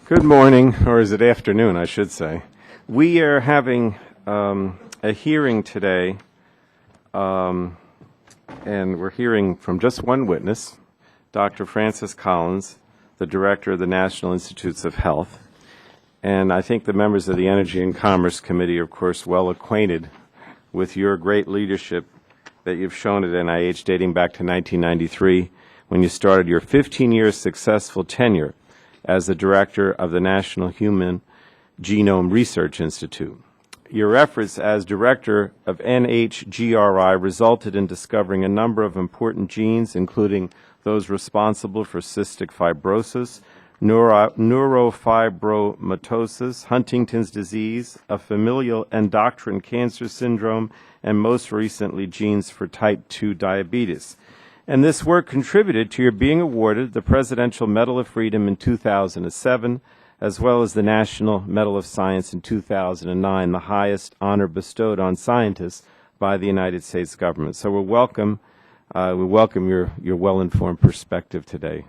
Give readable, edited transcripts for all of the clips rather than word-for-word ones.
Good morning, or is it afternoon, I should say. We are having a hearing today, and we're hearing from just one witness, Dr. Francis Collins, the Director of the National Institutes of Health. And I think the members of the Energy and Commerce Committee are, of course, well acquainted with your great leadership that you've shown at NIH dating back to 1993, when you started your 15-year successful tenure as the director of the National Human Genome Research Institute. Your efforts as director of NHGRI resulted in discovering a number of important genes, including those responsible for cystic fibrosis, neurofibromatosis, Huntington's disease, a familial endocrine cancer syndrome, and most recently genes for type 2 diabetes. And this work contributed to your being awarded the Presidential Medal of Freedom in 2007, as well as the National Medal of Science in 2009, the highest honor bestowed on scientists by the United States government. So we welcome your well-informed perspective today.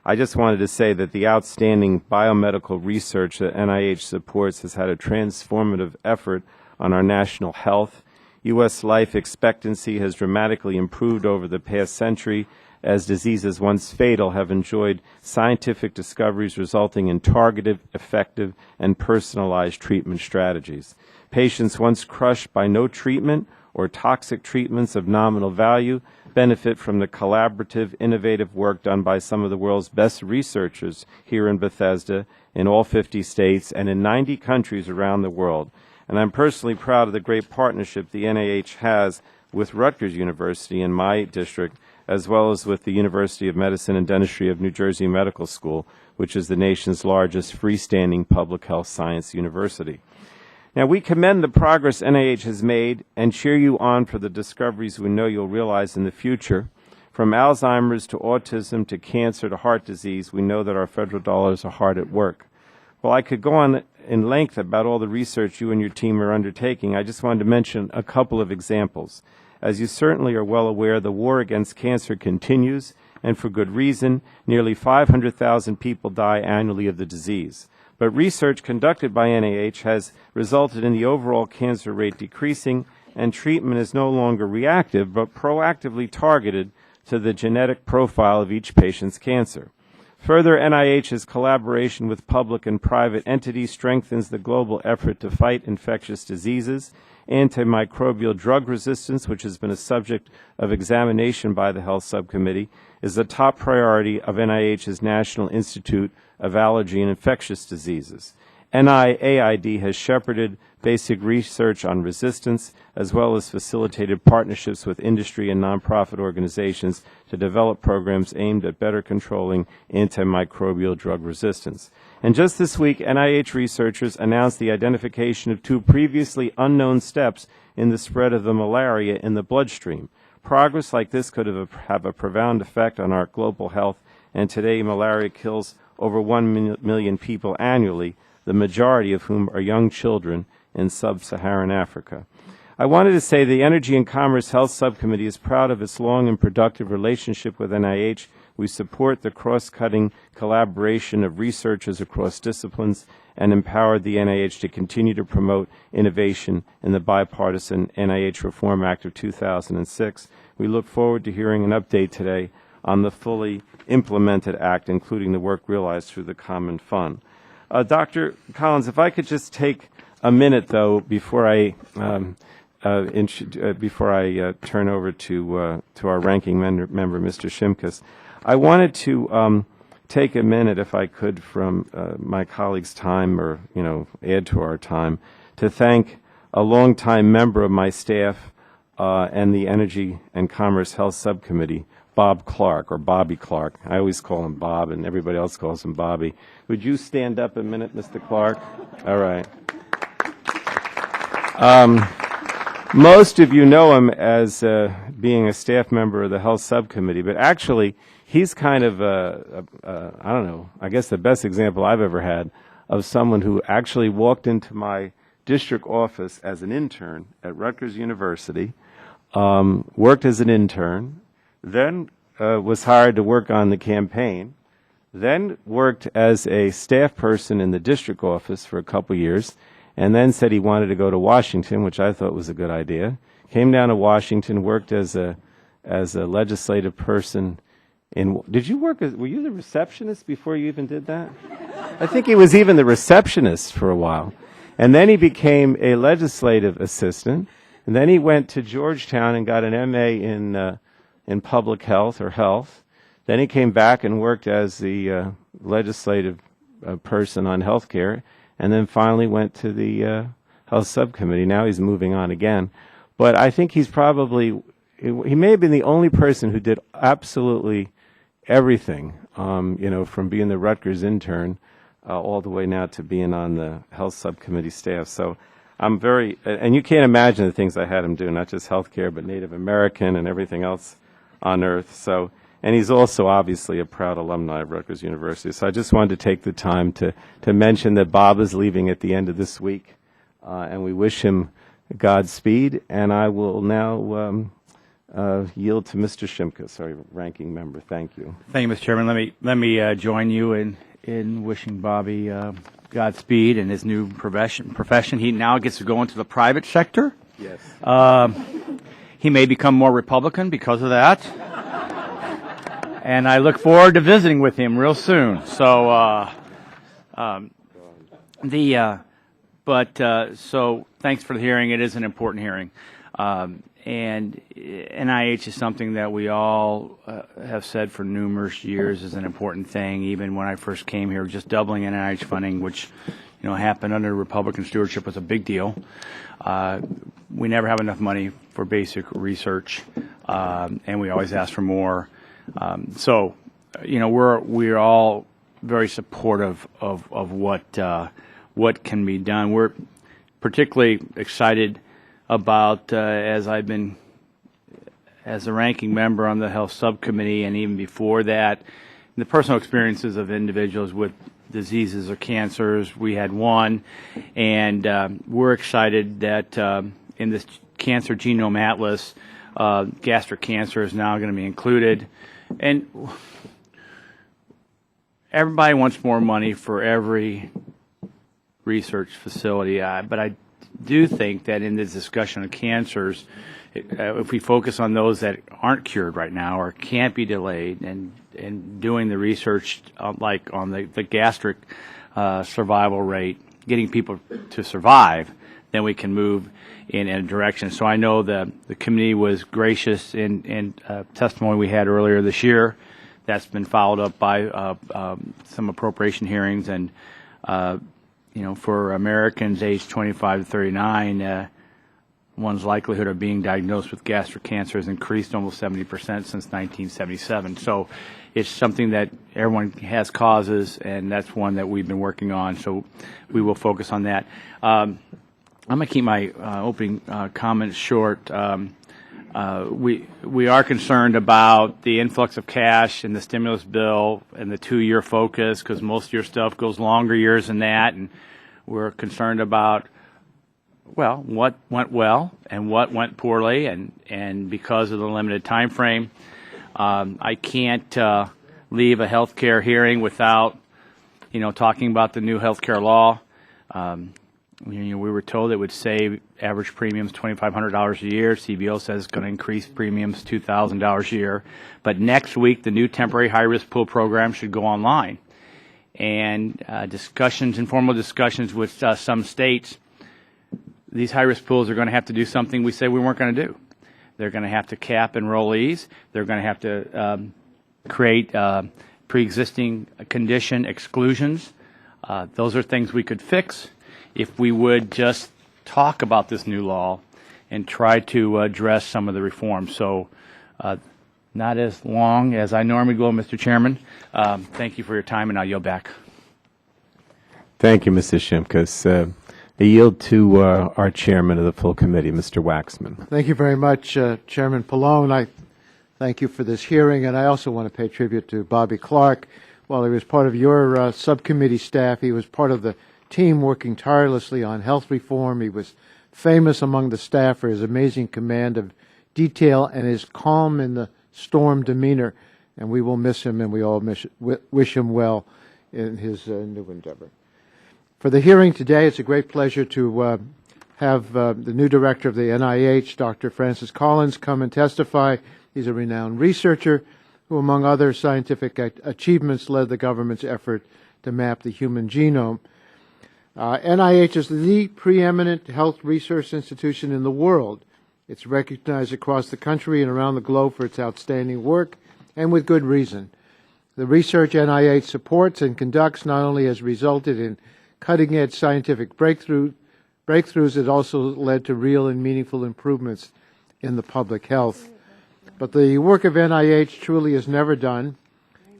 I just wanted to say that the outstanding biomedical research that NIH supports has had a transformative effort on our national health. U.S. life expectancy has dramatically improved over the past century as diseases once fatal have enjoyed scientific discoveries resulting in targeted, effective, and personalized treatment strategies. Patients once crushed by no treatment or toxic treatments of nominal value benefit from the collaborative, innovative work done by some of the world's best researchers here in Bethesda, in all 50 states, and in 90 countries around the world. And I'm personally proud of the great partnership the NIH has with Rutgers University in my district, as well as with the University of Medicine and Dentistry of New Jersey Medical School, which is the nation's largest freestanding public health science university. Now, we commend the progress NIH has made and cheer you on for the discoveries we know you'll realize in the future. From Alzheimer's to autism to cancer to heart disease, we know that our federal dollars are hard at work. Well, I could go on in length about all the research you and your team are undertaking. I just wanted to mention a couple of examples. As you certainly are well aware, the war against cancer continues, and for good reason. Nearly 500,000 people die annually of the disease. But research conducted by NIH has resulted in the overall cancer rate decreasing, and treatment is no longer reactive, but proactively targeted to the genetic profile of each patient's cancer. Further, NIH's collaboration with public and private entities strengthens the global effort to fight infectious diseases. Antimicrobial drug resistance, which has been a subject of examination by the Health Subcommittee, is the top priority of NIH's National Institute of Allergy and Infectious Diseases. NIAID has shepherded basic research on resistance, as well as facilitated partnerships with industry and nonprofit organizations to develop programs aimed at better controlling antimicrobial drug resistance. And just this week, NIH researchers announced the identification of 2 previously unknown steps in the spread of the malaria in the bloodstream. Progress like this could have a profound effect on our global health, and today malaria kills over 1 million people annually, the majority of whom are young children in sub-Saharan Africa. I wanted to say the Energy and Commerce Health Subcommittee is proud of its long and productive relationship with NIH. We support the cross-cutting collaboration of researchers across disciplines and empowered the NIH to continue to promote innovation in the bipartisan NIH Reform Act of 2006. We look forward to hearing an update today on the fully implemented act, including the work realized through the Common Fund. Dr. Collins, if I could just take a minute, though, before I turn over to our ranking member, Mr. Shimkus, I wanted to take a minute, if I could, from my colleagues' time, or add to our time, to thank a longtime member of my staff and the Energy and Commerce Health Subcommittee, Bob Clark, or Bobby Clark. I always call him Bob, and everybody else calls him Bobby. Would you stand up a minute, Mr. Clark? All right. Most of you know him as being a staff member of the Health Subcommittee, but actually he's kind of, I don't know, I guess the best example I've ever had of someone who actually walked into my district office as an intern at Rutgers University, worked as an intern, then was hired to work on the campaign, then worked as a staff person in the district office for a couple years, and then said he wanted to go to Washington, which I thought was a good idea. Came down to Washington, worked as a legislative person did you work were you the receptionist before you even did that? I think he was even the receptionist for a while. And then he became a legislative assistant, and then he went to Georgetown and got an MA in public health or health. Then he came back and worked as the legislative person on health care, and then finally went to the health subcommittee. Now he's moving on again. But I think he may have been the only person who did absolutely everything, from being the Rutgers intern all the way now to being on the health subcommittee staff. So I'm very, and you can't imagine the things I had him do, not just healthcare, but Native American and everything else on earth. So, and he's also obviously a proud alumni of Rutgers University. So I just wanted to take the time to mention that Bob is leaving at the end of this week, and we wish him Godspeed. And I will now yield to Mr. Shimkus, our ranking member. Thank you. Thank you, Mr. Chairman. Let me join you in wishing Bobby Godspeed in his new profession. He now gets to go into the private sector. Yes. He may become more Republican because of that. And I look forward to visiting with him real soon. So, so thanks for the hearing. It is an important hearing. And NIH is something that we all have said for numerous years is an important thing. Even when I first came here, just doubling NIH funding, which happened under Republican stewardship, was a big deal. We never have enough money for basic research, and we always ask for more. We're all very supportive of what can be done. We're particularly excited about, as I've been as a ranking member on the health subcommittee, and even before that, the personal experiences of individuals with diseases or cancers. We had one, and we're excited that in this cancer genome atlas, gastric cancer is now going to be included. And everybody wants more money for every research facility, but I do think that in this discussion of cancers, if we focus on those that aren't cured right now or can't be delayed, and doing the research like on the gastric survival rate, getting people to survive, then we can move in a direction. So I know the committee was gracious in testimony we had earlier this year. That's been followed up by some appropriation hearings, and for Americans aged 25 to 39, one's likelihood of being diagnosed with gastric cancer has increased almost 70% since 1977. So it's something that everyone has causes, and that's one that we've been working on. So we will focus on that. I'm going to keep my opening comments short. We are concerned about the influx of cash in the stimulus bill and the 2-year focus, because most of your stuff goes longer years than that, and we're concerned about, well, what went well and what went poorly, and because of the limited time frame, I can't leave a health care hearing without talking about the new health care law. We were told it would save average premiums $2,500 a year. CBO says it's going to increase premiums $2,000 a year. But next week, the new temporary high-risk pool program should go online. And informal discussions with some states, these high-risk pools are going to have to do something we said we weren't going to do. They're going to have to cap enrollees. They're going to have to create pre-existing condition exclusions. Those are things we could fix if we would just talk about this new law and try to address some of the reforms. So not as long as I normally go, Mr. Chairman. Thank you for your time, and I'll yield back. Thank you, Mr. Shimkus. I yield to our chairman of the full committee, Mr. Waxman. Thank you very much, Chairman Pallone. I thank you for this hearing, and I also want to pay tribute to Bobby Clark. While he was part of your subcommittee staff, he was part of the team working tirelessly on health reform. He was famous among the staff for his amazing command of detail and his calm in the storm demeanor. and we will miss him, and we all wish him well in his new endeavor. For the hearing today, it's a great pleasure to have the new director of the NIH, Dr. Francis Collins, come and testify. He's a renowned researcher who, among other scientific achievements, led the government's effort to map the human genome. NIH is the preeminent health research institution in the world. It's recognized across the country and around the globe for its outstanding work, and with good reason. The research NIH supports and conducts not only has resulted in cutting-edge scientific breakthroughs, it also led to real and meaningful improvements in the public health. But the work of NIH truly is never done.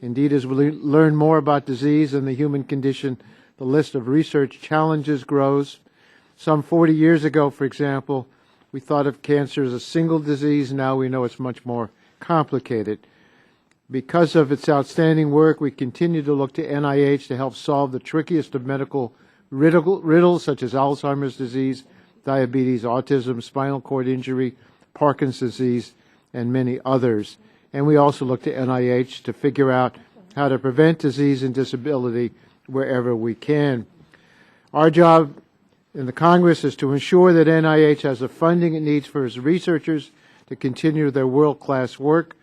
Indeed, as we learn more about disease and the human condition, the list of research challenges grows. Some 40 years ago, for example, we thought of cancer as a single disease. Now we know it's much more complicated. Because of its outstanding work, we continue to look to NIH to help solve the trickiest of medical riddles such as Alzheimer's disease, diabetes, autism, spinal cord injury, Parkinson's disease, and many others. And we also look to NIH to figure out how to prevent disease and disability wherever we can. Our job in the Congress is to ensure that NIH has the funding it needs for its researchers to continue their world-class work.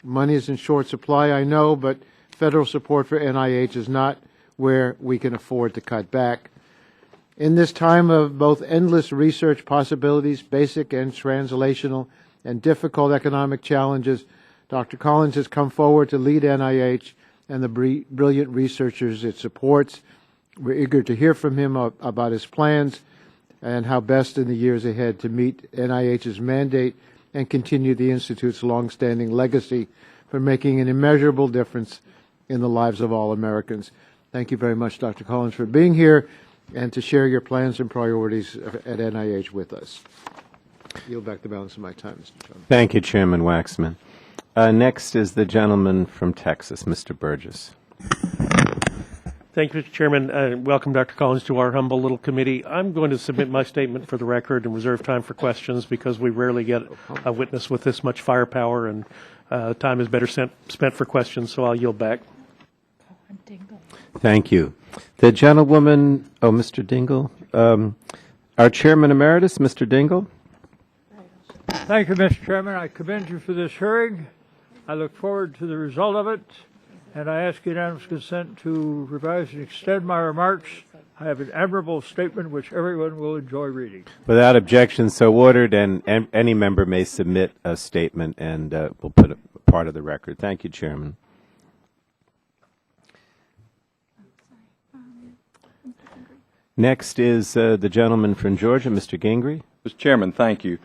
Money is in short supply, I know, but federal support for NIH is not where we can afford to cut back. In this time of both endless research possibilities, basic and translational, and difficult economic challenges, Dr. Collins has come forward to lead NIH and the brilliant researchers it supports. We're eager to hear from him about his plans and how best in the years ahead to meet NIH's mandate and continue the Institute's longstanding legacy for making an immeasurable difference in the lives of all Americans. Thank you very much, Dr. Collins, for being here and to share your plans and priorities at NIH with us. Yield back the balance of my time, Mr. Chairman. Thank you, Chairman Waxman. Next is the gentleman from Texas, Mr. Burgess. Thank you, Mr. Chairman. Welcome, Dr. Collins, to our humble little committee. I'm going to submit my statement for the record and reserve time for questions because we rarely get a witness with this much firepower, and time is better spent for questions, so I'll yield back. Thank you. The gentlewoman, Mr. Dingle, our Chairman Emeritus, Mr. Dingle. Thank you, Mr. Chairman. I commend you for this hearing. I look forward to the result of it, and I ask unanimous consent to revise and extend my remarks. I have an admirable statement which everyone will enjoy reading. Without objection, so ordered, and any member may submit a statement, and we'll put a part of the record. Thank you, Chairman. Next is the gentleman from Georgia, Mr. Gingrey. Mr. Chairman, thank you.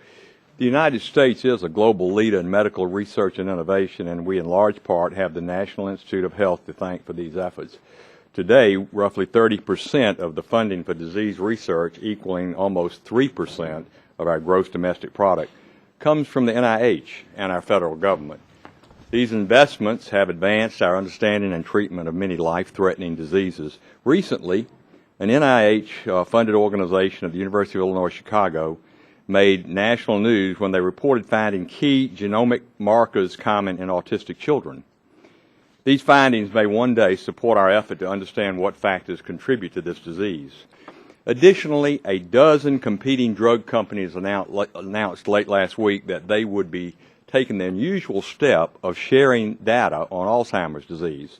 The United States is a global leader in medical research and innovation, and we in large part have the National Institute of Health to thank for these efforts. Today, roughly 30% of the funding for disease research, equaling almost 3% of our gross domestic product, comes from the NIH and our federal government. These investments have advanced our understanding and treatment of many life-threatening diseases. Recently, an NIH-funded organization at the University of Illinois Chicago made national news when they reported finding key genomic markers common in autistic children. These findings may one day support our effort to understand what factors contribute to this disease. Additionally, a dozen competing drug companies announced late last week that they would be taking the unusual step of sharing data on Alzheimer's disease.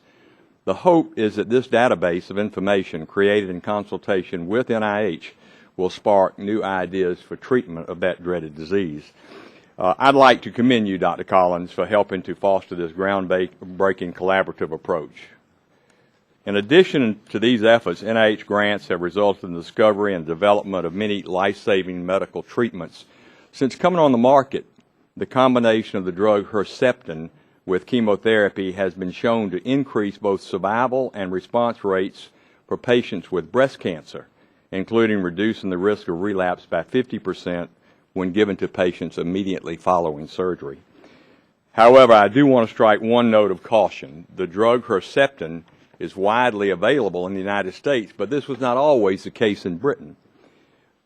The hope is that this database of information created in consultation with NIH will spark new ideas for treatment of that dreaded disease. I'd like to commend you, Dr. Collins, for helping to foster this groundbreaking collaborative approach. In addition to these efforts, NIH grants have resulted in the discovery and development of many life-saving medical treatments. Since coming on the market, the combination of the drug Herceptin with chemotherapy has been shown to increase both survival and response rates for patients with breast cancer, including reducing the risk of relapse by 50% when given to patients immediately following surgery. However, I do want to strike one note of caution. The drug Herceptin is widely available in the United States, but this was not always the case in Britain.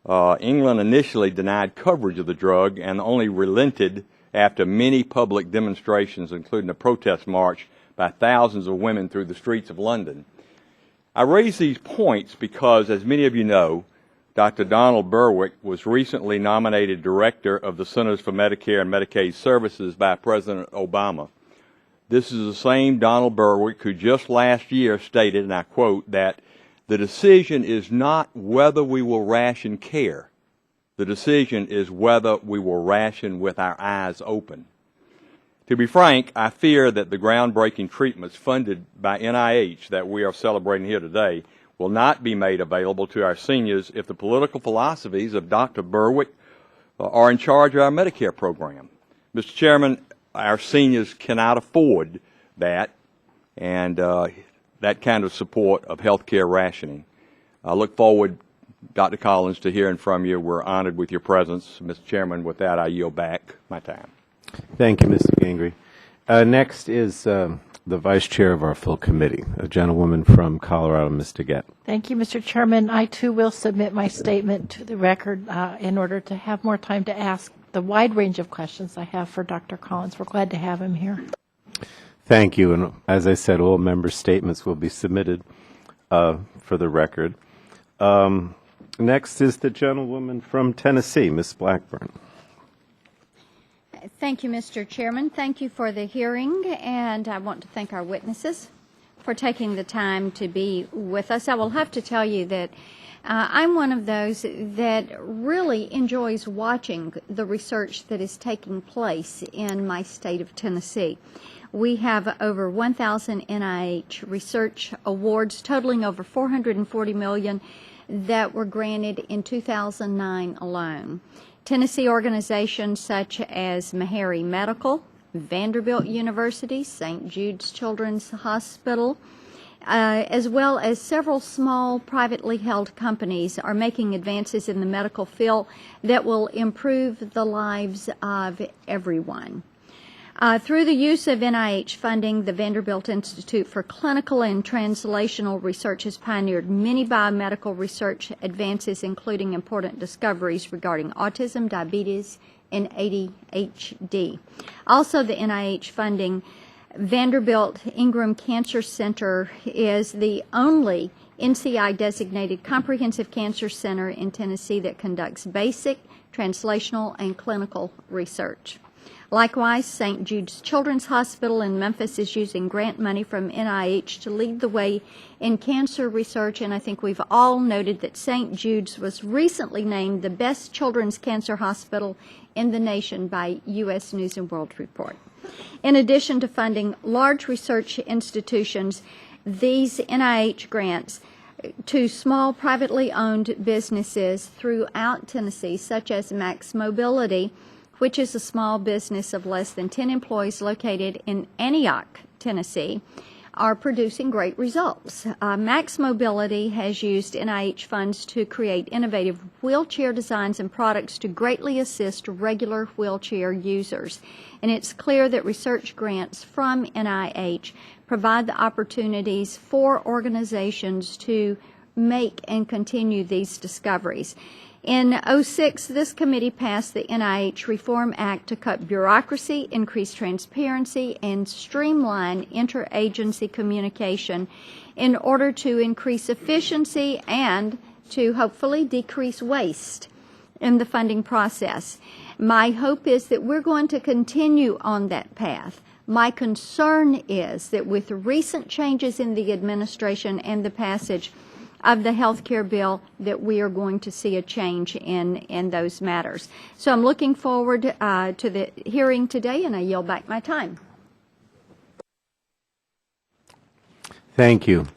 England initially denied coverage of the drug and only relented after many public demonstrations, including a protest march by thousands of women through the streets of London. I raise these points because, as many of you know, Dr. Donald Berwick was recently nominated Director of the Centers for Medicare and Medicaid Services by President Obama. This is the same Donald Berwick who just last year stated, and I quote, that the decision is not whether we will ration care. The decision is whether we will ration with our eyes open. To be frank, I fear that the groundbreaking treatments funded by NIH that we are celebrating here today will not be made available to our seniors if the political philosophies of Dr. Berwick are in charge of our Medicare program. Mr. Chairman, our seniors cannot afford that and that kind of support of health care rationing. I look forward, Dr. Collins, to hearing from you. We're honored with your presence. Mr. Chairman, with that, I yield back my time. Thank you, Mr. Gingrey. Next is the Vice Chair of our full committee, a gentlewoman from Colorado, Ms. Daggett. Thank you, Mr. Chairman. I, too, will submit my statement to the record in order to have more time to ask the wide range of questions I have for Dr. Collins. We're glad to have him here. Thank you. And as I said, all member statements will be submitted for the record. Next is the gentlewoman from Tennessee, Ms. Blackburn. Thank you, Mr. Chairman. Thank you for the hearing, and I want to thank our witnesses for taking the time to be with us. I will have to tell you that I'm one of those that really enjoys watching the research that is taking place in my state of Tennessee. We have over 1,000 NIH research awards totaling over $440 million that were granted in 2009 alone. Tennessee organizations such as Meharry Medical, Vanderbilt University, St. Jude's Children's Hospital, as well as several small privately held companies are making advances in the medical field that will improve the lives of everyone. Through the use of NIH funding, the Vanderbilt Institute for Clinical and Translational Research has pioneered many biomedical research advances, including important discoveries regarding autism, diabetes, and ADHD. Also, the NIH funding Vanderbilt Ingram Cancer Center is the only NCI-designated comprehensive cancer center in Tennessee that conducts basic, translational, and clinical research. Likewise, St. Jude's Children's Hospital in Memphis is using grant money from NIH to lead the way in cancer research, and I think we've all noted that St. Jude's was recently named the best children's cancer hospital in the nation by U.S. News & World Report. In addition to funding large research institutions, these NIH grants to small privately owned businesses throughout Tennessee, such as Max Mobility, which is a small business of less than 10 employees located in Antioch, Tennessee, are producing great results. Max Mobility has used NIH funds to create innovative wheelchair designs and products to greatly assist regular wheelchair users. And it's clear that research grants from NIH provide the opportunities for organizations to make and continue these discoveries. In 2006, this committee passed the NIH Reform Act to cut bureaucracy, increase transparency, and streamline interagency communication in order to increase efficiency and to hopefully decrease waste in the funding process. My hope is that we're going to continue on that path. My concern is that with recent changes in the administration and the passage of the health care bill, that we are going to see a change in those matters. So I'm looking forward to the hearing today, and I yield back my time. Thank you.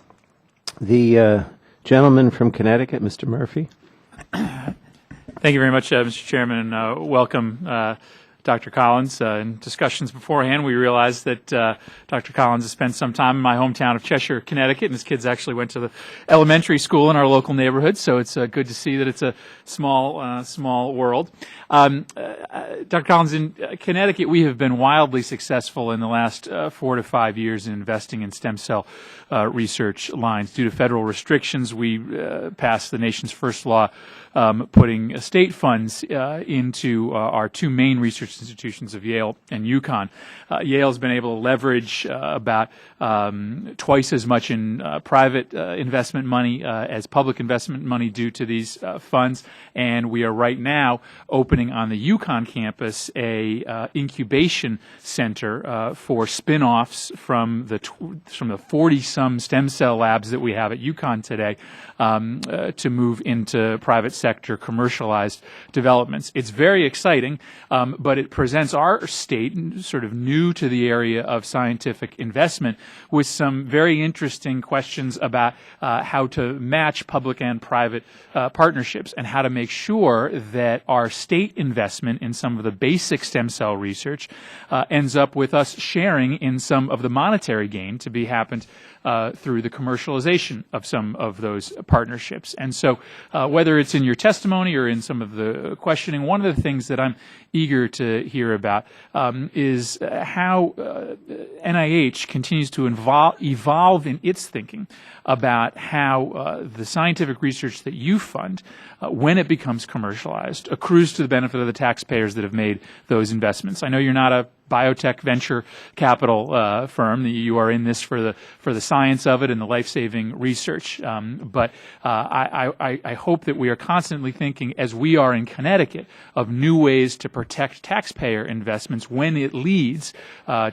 The gentleman from Connecticut, Mr. Murphy. Thank you very much, Mr. Chairman, and welcome, Dr. Collins. In discussions beforehand, we realized that Dr. Collins has spent some time in my hometown of Cheshire, Connecticut, and his kids actually went to the elementary school in our local neighborhood, so it's good to see that it's a small world. Dr. Collins, in Connecticut, we have been wildly successful in the last 4 to 5 years in investing in stem cell research lines. Due to federal restrictions, we passed the nation's first law putting state funds into our 2 main research research institutions of Yale and UConn. Yale's been able to leverage about twice as much in private investment money as public investment money due to these funds, and we are right now opening on the UConn campus a incubation center for spin-offs from the 40-some stem cell labs that we have at UConn today to move into private sector commercialized developments. It's very exciting, but it presents our state, sort of new to the area of scientific investment, with some very interesting questions about how to match public and private partnerships and how to make sure that our state investment in some of the basic stem cell research ends up with us sharing in some of the monetary gain to be happened through the commercialization of some of those partnerships. And so whether it's in your testimony or in some of the questioning, one of the things that I'm eager to hear about is how NIH continues to evolve in its thinking about how the scientific research that you fund, when it becomes commercialized, accrues to the benefit of the taxpayers that have made those investments. I know you're not a biotech venture capital firm. You are in this for the science of it and the life-saving research. But I hope that we are constantly thinking, as we are in Connecticut, of new ways to protect taxpayer investments when it leads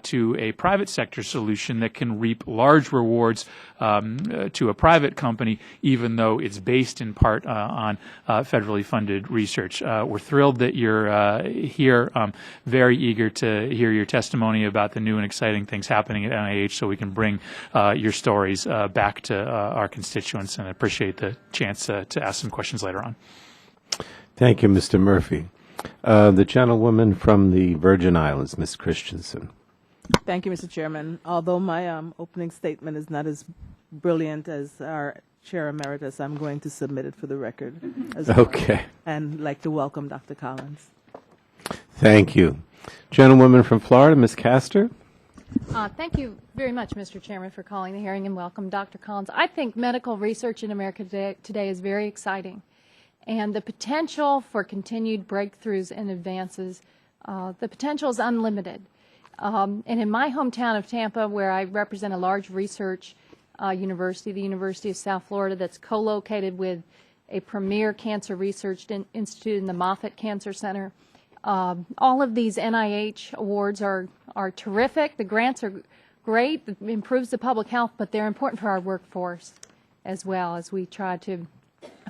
to a private sector solution that can reap large rewards to a private company, even though it's based in part on federally funded research. We're thrilled that you're here. Very eager to hear your testimony about the new and exciting things happening at NIH so we can bring your stories back to our constituents, and I appreciate the chance to ask some questions later on. Thank you, Mr. Murphy. The gentlewoman from the Virgin Islands, Ms. Christensen. Thank you, Mr. Chairman. Although my opening statement is not as brilliant as our Chair Emeritus, I'm going to submit it for the record as well. Okay. And like to welcome Dr. Collins. Thank you. Gentlewoman from Florida, Ms. Castor. Thank you very much, Mr. Chairman, for calling the hearing, and welcome, Dr. Collins. I think medical research in America today is very exciting, and the potential for continued breakthroughs and advances, the potential is unlimited. And in my hometown of Tampa, where I represent a large research university, the University of South Florida, that's co-located with a premier cancer research institute in the Moffitt Cancer Center, all of these NIH awards are terrific. The grants are great. It improves the public health, but they're important for our workforce as well as we try to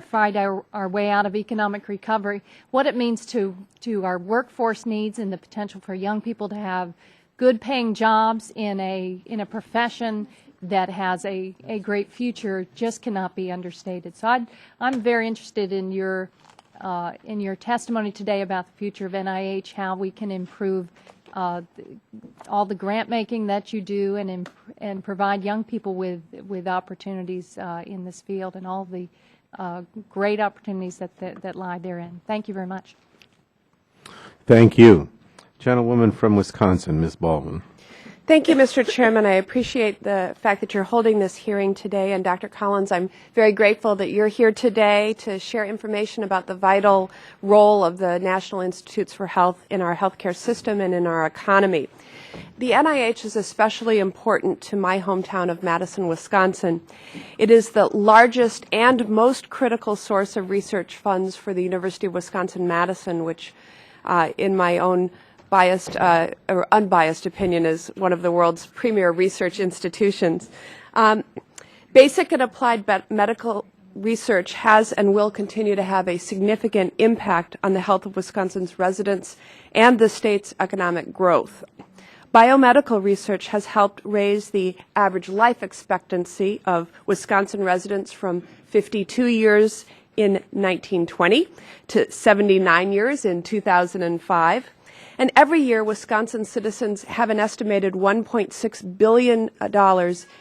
fight our way out of economic recovery. What it means to our workforce needs and the potential for young people to have good paying jobs in a profession that has a great future just cannot be understated. So I'm very interested in your testimony today about the future of NIH, how we can improve all the grant making that you do and provide young people with opportunities in this field and all the great opportunities that lie therein. Thank you very much. Thank you. Gentlewoman from Wisconsin, Ms. Baldwin. Thank you, Mr. Chairman. I appreciate the fact that you're holding this hearing today. And Dr. Collins, I'm very grateful that you're here today to share information about the vital role of the National Institutes for Health in our healthcare system and in our economy. The NIH is especially important to my hometown of Madison, Wisconsin. It is the largest and most critical source of research funds for the University of Wisconsin-Madison, which in my own biased or unbiased opinion is one of the world's premier research institutions. Basic and applied medical research has and will continue to have a significant impact on the health of Wisconsin's residents and the state's economic growth. Biomedical research has helped raise the average life expectancy of Wisconsin residents from 52 years in 1920 to 79 years in 2005. And every year, Wisconsin citizens have an estimated $1.6 billion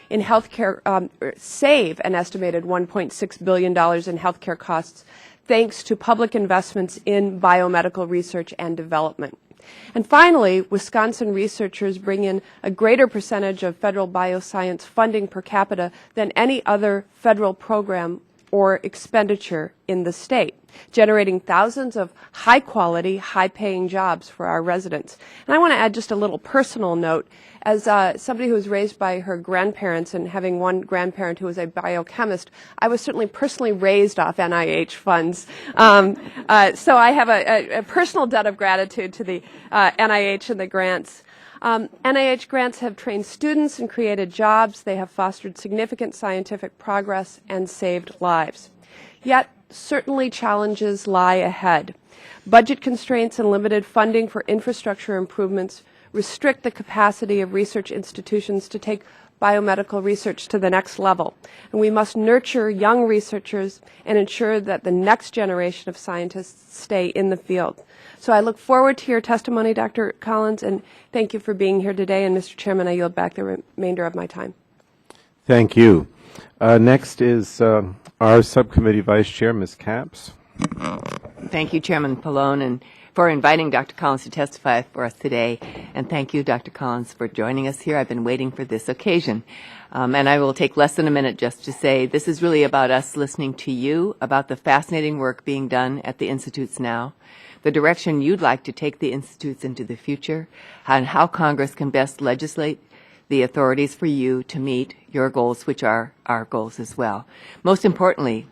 in healthcare, save an estimated $1.6 billion in healthcare costs, thanks to public investments in biomedical research and development. And finally, Wisconsin researchers bring in a greater percentage of federal bioscience funding per capita than any other federal program or expenditure in the state, generating thousands of high-quality, high-paying jobs for our residents. And I want to add just a little personal note. As somebody who was raised by her grandparents and having one grandparent who was a biochemist, I was certainly personally raised off NIH funds. So I have a personal debt of gratitude to the NIH and the grants. NIH grants have trained students and created jobs. They have fostered significant scientific progress and saved lives. Yet, certainly challenges lie ahead. Budget constraints and limited funding for infrastructure improvements restrict the capacity of research institutions to take biomedical research to the next level. And we must nurture young researchers and ensure that the next generation of scientists stay in the field. So I look forward to your testimony, Dr. Collins, and thank you for being here today. And Mr. Chairman, I yield back the remainder of my time. Thank you. Next is our subcommittee vice chair, Ms. Capps. Thank you, Chairman Pallone, and for inviting Dr. Collins to testify for us today. And thank you, Dr. Collins, for joining us here. I've been waiting for this occasion. And I will take less than a minute just to say this is really about us listening to you about the fascinating work being done at the institutes now, the direction you'd like to take the institutes into the future, and how Congress can best legislate the authorities for you to meet your goals, which are our goals as well. Most importantly,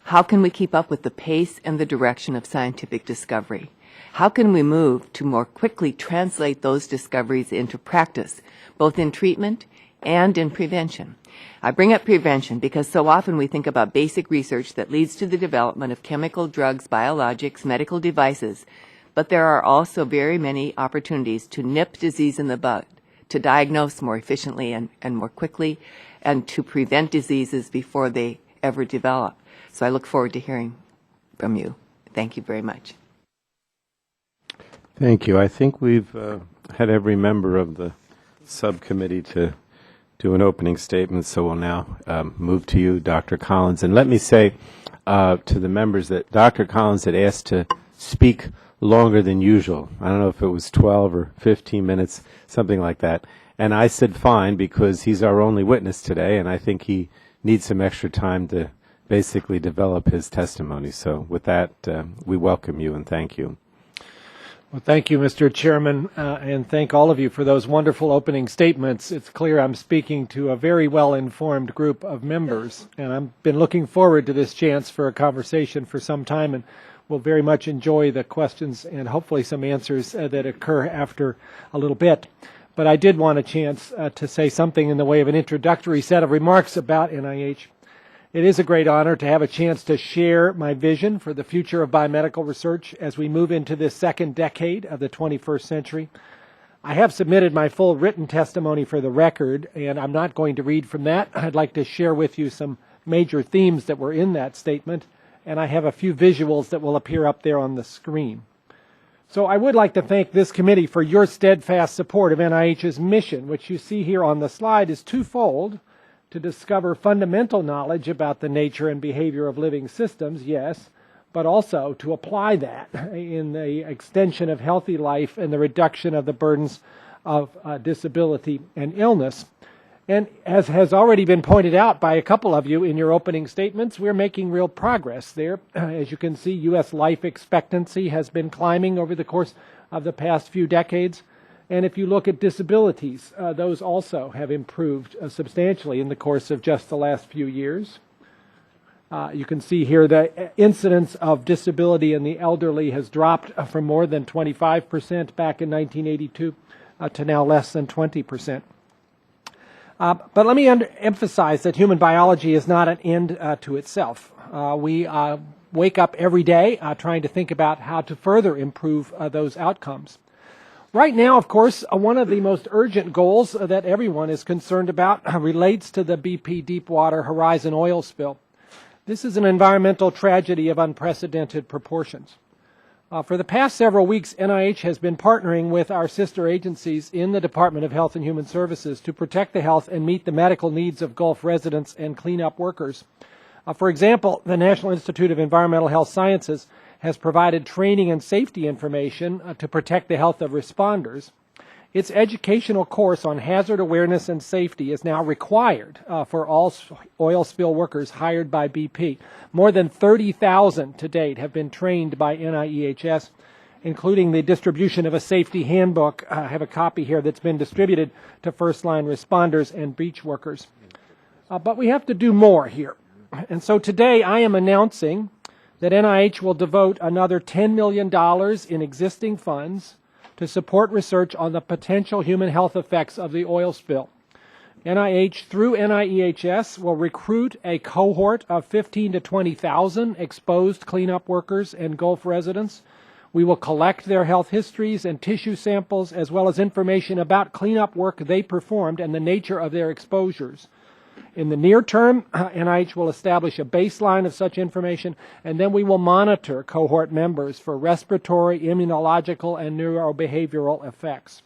how can we keep up with the pace and the direction of scientific discovery? How can we move to more quickly translate those discoveries into practice, both in treatment and in prevention? I bring up prevention because so often we think about basic research that leads to the development of chemical, drugs, biologics, medical devices, but there are also very many opportunities to nip disease in the bud, to diagnose more efficiently and more quickly, and to prevent diseases before they ever develop. So I look forward to hearing from you. Thank you very much. Thank you. I think we've had every member of the subcommittee to do an opening statement, so we'll now move to you, Dr. Collins. And let me say to the members that Dr. Collins had asked to speak longer than usual. I don't know if it was 12 or 15 minutes, something like that. And I said fine, because he's our only witness today, and I think he needs some extra time to basically develop his testimony. So with that, we welcome you and thank you. Well, thank you, Mr. Chairman, and thank all of you for those wonderful opening statements. It's clear I'm speaking to a very well-informed group of members, and I've been looking forward to this chance for a conversation for some time, and will very much enjoy the questions and hopefully some answers that occur after a little bit. But I did want a chance to say something in the way of an introductory set of remarks about NIH. It is a great honor to have a chance to share my vision for the future of biomedical research as we move into this second decade of the 21st century. I have submitted my full written testimony for the record, and I'm not going to read from that. I'd like to share with you some major themes that were in that statement, and I have a few visuals that will appear up there on the screen. So I would like to thank this committee for your steadfast support of NIH's mission, which you see here on the slide is twofold: to discover fundamental knowledge about the nature and behavior of living systems, yes, but also to apply that in the extension of healthy life and the reduction of the burdens of disability and illness. And as has already been pointed out by a couple of you in your opening statements, we're making real progress there. As you can see, U.S. life expectancy has been climbing over the course of the past few decades. And if you look at disabilities, those also have improved substantially in the course of just the last few years. You can see here the incidence of disability in the elderly has dropped from more than 25% back in 1982 to now less than 20%. But let me emphasize that human biology is not an end to itself. We wake up every day trying to think about how to further improve those outcomes. Right now, of course, one of the most urgent goals that everyone is concerned about relates to the BP Deepwater Horizon oil spill. This is an environmental tragedy of unprecedented proportions. For the past several weeks, NIH has been partnering with our sister agencies in the Department of Health and Human Services to protect the health and meet the medical needs of Gulf residents and cleanup workers. For example, the National Institute of Environmental Health Sciences has provided training and safety information to protect the health of responders. Its educational course on hazard awareness and safety is now required for all oil spill workers hired by BP. More than 30,000 to date have been trained by NIEHS, including the distribution of a safety handbook. I have a copy here that's been distributed to first-line responders and beach workers. But we have to do more here. And so today I am announcing that NIH will devote another $10 million in existing funds to support research on the potential human health effects of the oil spill. NIH, through NIEHS, will recruit a cohort of 15 to 20,000 exposed cleanup workers and Gulf residents. We will collect their health histories and tissue samples, as well as information about cleanup work they performed and the nature of their exposures. In the near term, NIH will establish a baseline of such information, and then we will monitor cohort members for respiratory, immunological, and neurobehavioral effects.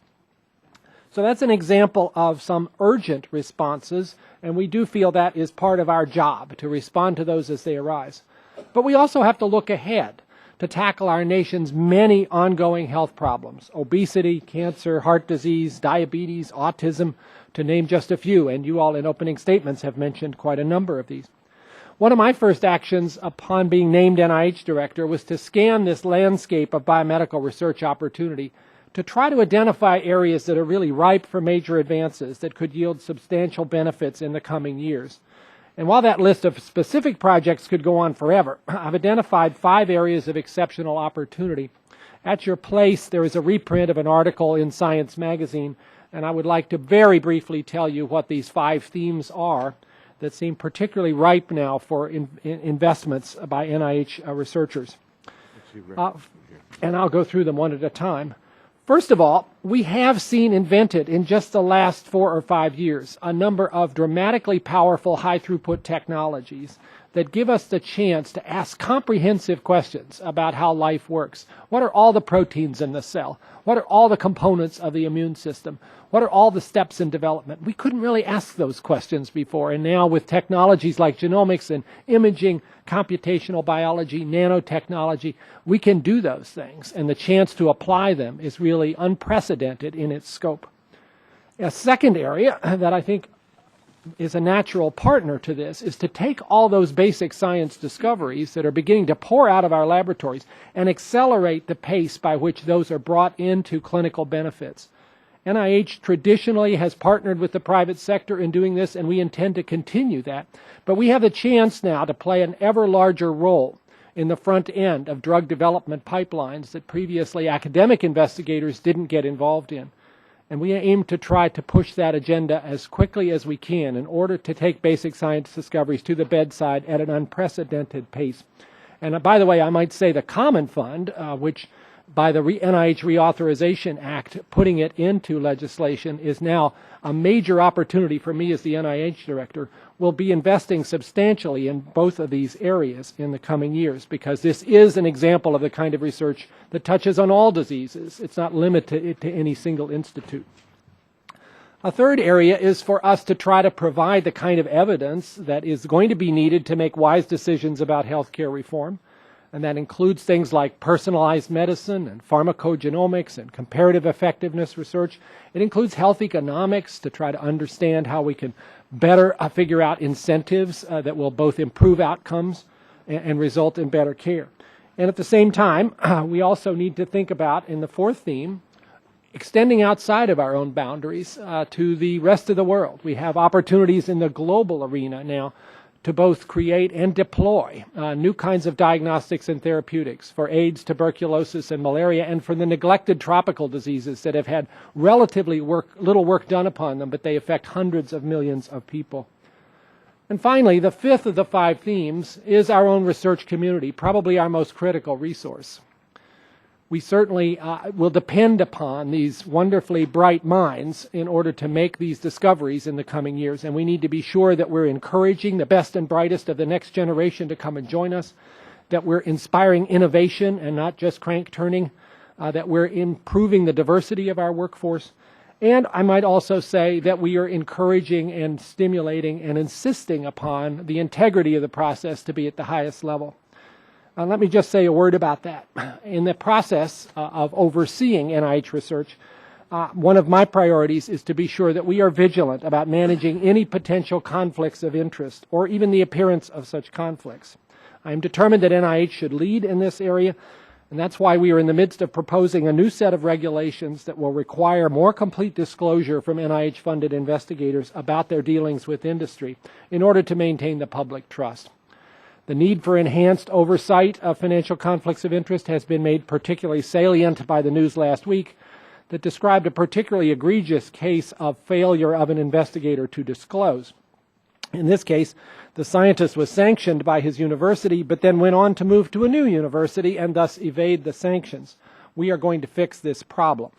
So that's an example of some urgent responses, and we do feel that is part of our job, to respond to those as they arise. But we also have to look ahead to tackle our nation's many ongoing health problems: obesity, cancer, heart disease, diabetes, autism, to name just a few, and you all in opening statements have mentioned quite a number of these. One of my first actions upon being named NIH director was to scan this landscape of biomedical research opportunity to try to identify areas that are really ripe for major advances that could yield substantial benefits in the coming years. And while that list of specific projects could go on forever, I've identified 5 areas of exceptional opportunity. At your place, there is a reprint of an article in Science magazine, and I would like to very briefly tell you what these 5 themes are that seem particularly ripe now for investments by NIH researchers. And I'll go through them one at a time. First of all, we have seen invented in just the last 4 or 5 years a number of dramatically powerful high-throughput technologies that give us the chance to ask comprehensive questions about how life works. What are all the proteins in the cell? What are all the components of the immune system? What are all the steps in development? We couldn't really ask those questions before, and now with technologies like genomics and imaging, computational biology, nanotechnology, we can do those things, and the chance to apply them is really unprecedented in its scope. A second area that I think is a natural partner to this is to take all those basic science discoveries that are beginning to pour out of our laboratories and accelerate the pace by which those are brought into clinical benefits. NIH traditionally has partnered with the private sector in doing this, and we intend to continue that. But we have the chance now to play an ever larger role in the front end of drug development pipelines that previously academic investigators didn't get involved in. And we aim to try to push that agenda as quickly as we can in order to take basic science discoveries to the bedside at an unprecedented pace. And by the way, I might say the Common Fund, which by the NIH Reauthorization Act, putting it into legislation, is now a major opportunity for me as the NIH director, will be investing substantially in both of these areas in the coming years, because this is an example of the kind of research that touches on all diseases. It's not limited to any single institute. A third area is for us to try to provide the kind of evidence that is going to be needed to make wise decisions about healthcare reform. And that includes things like personalized medicine and pharmacogenomics and comparative effectiveness research. It includes health economics to try to understand how we can better figure out incentives that will both improve outcomes and result in better care. And at the same time, we also need to think about, in the fourth theme, extending outside of our own boundaries to the rest of the world. We have opportunities in the global arena now to both create and deploy new kinds of diagnostics and therapeutics for AIDS, tuberculosis, and malaria, and for the neglected tropical diseases that have had relatively little work done upon them, but they affect hundreds of millions of people. And finally, the fifth of the 5 themes is our own research community, probably our most critical resource. We certainly will depend upon these wonderfully bright minds in order to make these discoveries in the coming years. And we need to be sure that we're encouraging the best and brightest of the next generation to come and join us, that we're inspiring innovation and not just crank turning, that we're improving the diversity of our workforce. And I might also say that we are encouraging and stimulating and insisting upon the integrity of the process to be at the highest level. Let me just say a word about that. In the process of overseeing NIH research, one of my priorities is to be sure that we are vigilant about managing any potential conflicts of interest or even the appearance of such conflicts. I am determined that NIH should lead in this area, and that's why we are in the midst of proposing a new set of regulations that will require more complete disclosure from NIH-funded investigators about their dealings with industry in order to maintain the public trust. The need for enhanced oversight of financial conflicts of interest has been made particularly salient by the news last week that described a particularly egregious case of failure of an investigator to disclose. In this case, the scientist was sanctioned by his university, but then went on to move to a new university and thus evade the sanctions. We are going to fix this problem.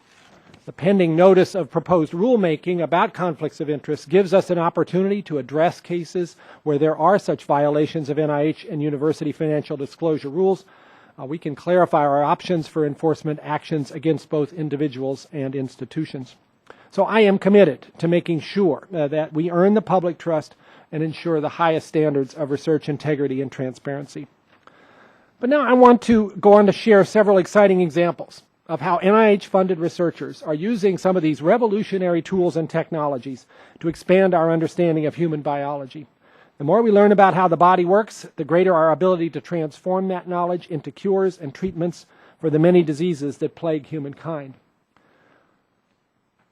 The pending notice of proposed rulemaking about conflicts of interest gives us an opportunity to address cases where there are such violations of NIH and university financial disclosure rules. We can clarify our options for enforcement actions against both individuals and institutions. So I am committed to making sure that we earn the public trust and ensure the highest standards of research integrity and transparency. But now I want to go on to share several exciting examples of how NIH-funded researchers are using some of these revolutionary tools and technologies to expand our understanding of human biology. The more we learn about how the body works, the greater our ability to transform that knowledge into cures and treatments for the many diseases that plague humankind.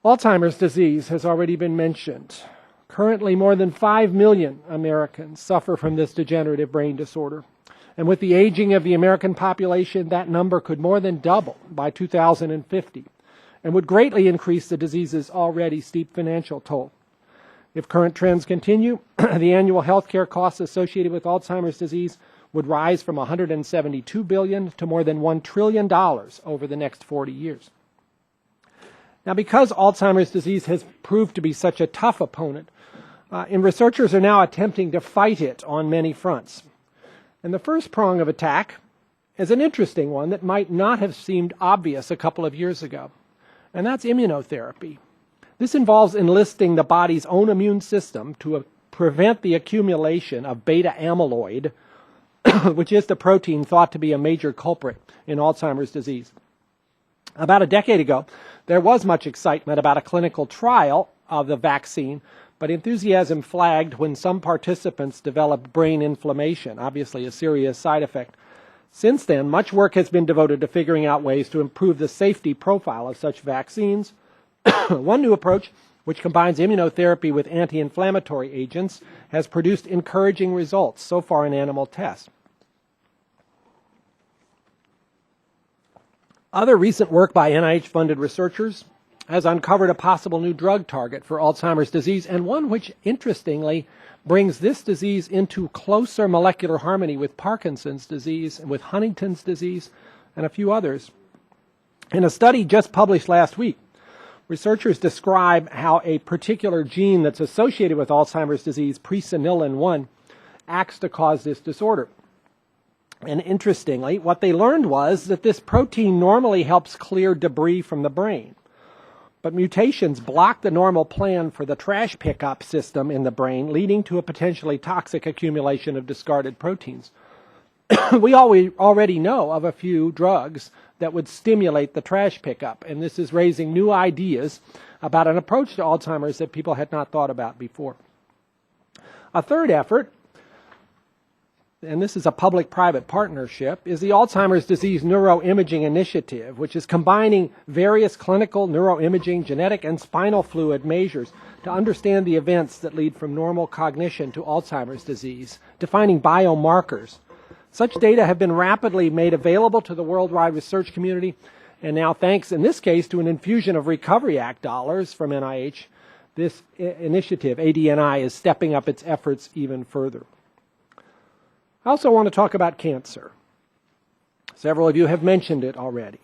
Alzheimer's disease has already been mentioned. Currently, more than 5 million Americans suffer from this degenerative brain disorder. And with the aging of the American population, that number could more than double by 2050 and would greatly increase the disease's already steep financial toll. If current trends continue, the annual health care costs associated with Alzheimer's disease would rise from $172 billion to more than $1 trillion over the next 40 years. Now, because Alzheimer's disease has proved to be such a tough opponent, researchers are now attempting to fight it on many fronts. And the first prong of attack is an interesting one that might not have seemed obvious a couple of years ago, and that's immunotherapy. This involves enlisting the body's own immune system to prevent the accumulation of beta amyloid, which is the protein thought to be a major culprit in Alzheimer's disease. About a decade ago, there was much excitement about a clinical trial of the vaccine, but enthusiasm flagged when some participants developed brain inflammation, obviously a serious side effect. Since then, much work has been devoted to figuring out ways to improve the safety profile of such vaccines. One new approach, which combines immunotherapy with anti-inflammatory agents, has produced encouraging results so far in animal tests. Other recent work by NIH-funded researchers has uncovered a possible new drug target for Alzheimer's disease, and one which, interestingly, brings this disease into closer molecular harmony with Parkinson's disease and with Huntington's disease and a few others. In a study just published last week, researchers describe how a particular gene that's associated with Alzheimer's disease, presenilin-1, acts to cause this disorder. And interestingly, what they learned was that this protein normally helps clear debris from the brain. But mutations block the normal plan for the trash pickup system in the brain, leading to a potentially toxic accumulation of discarded proteins. We already know of a few drugs that would stimulate the trash pickup, and this is raising new ideas about an approach to Alzheimer's that people had not thought about before. A third effort, and this is a public-private partnership, is the Alzheimer's Disease Neuroimaging Initiative, which is combining various clinical neuroimaging, genetic, and spinal fluid measures to understand the events that lead from normal cognition to Alzheimer's disease, defining biomarkers. Such data have been rapidly made available to the worldwide research community, and now, thanks in this case to an infusion of Recovery Act dollars from NIH, this initiative, ADNI, is stepping up its efforts even further. I also want to talk about cancer. Several of you have mentioned it already.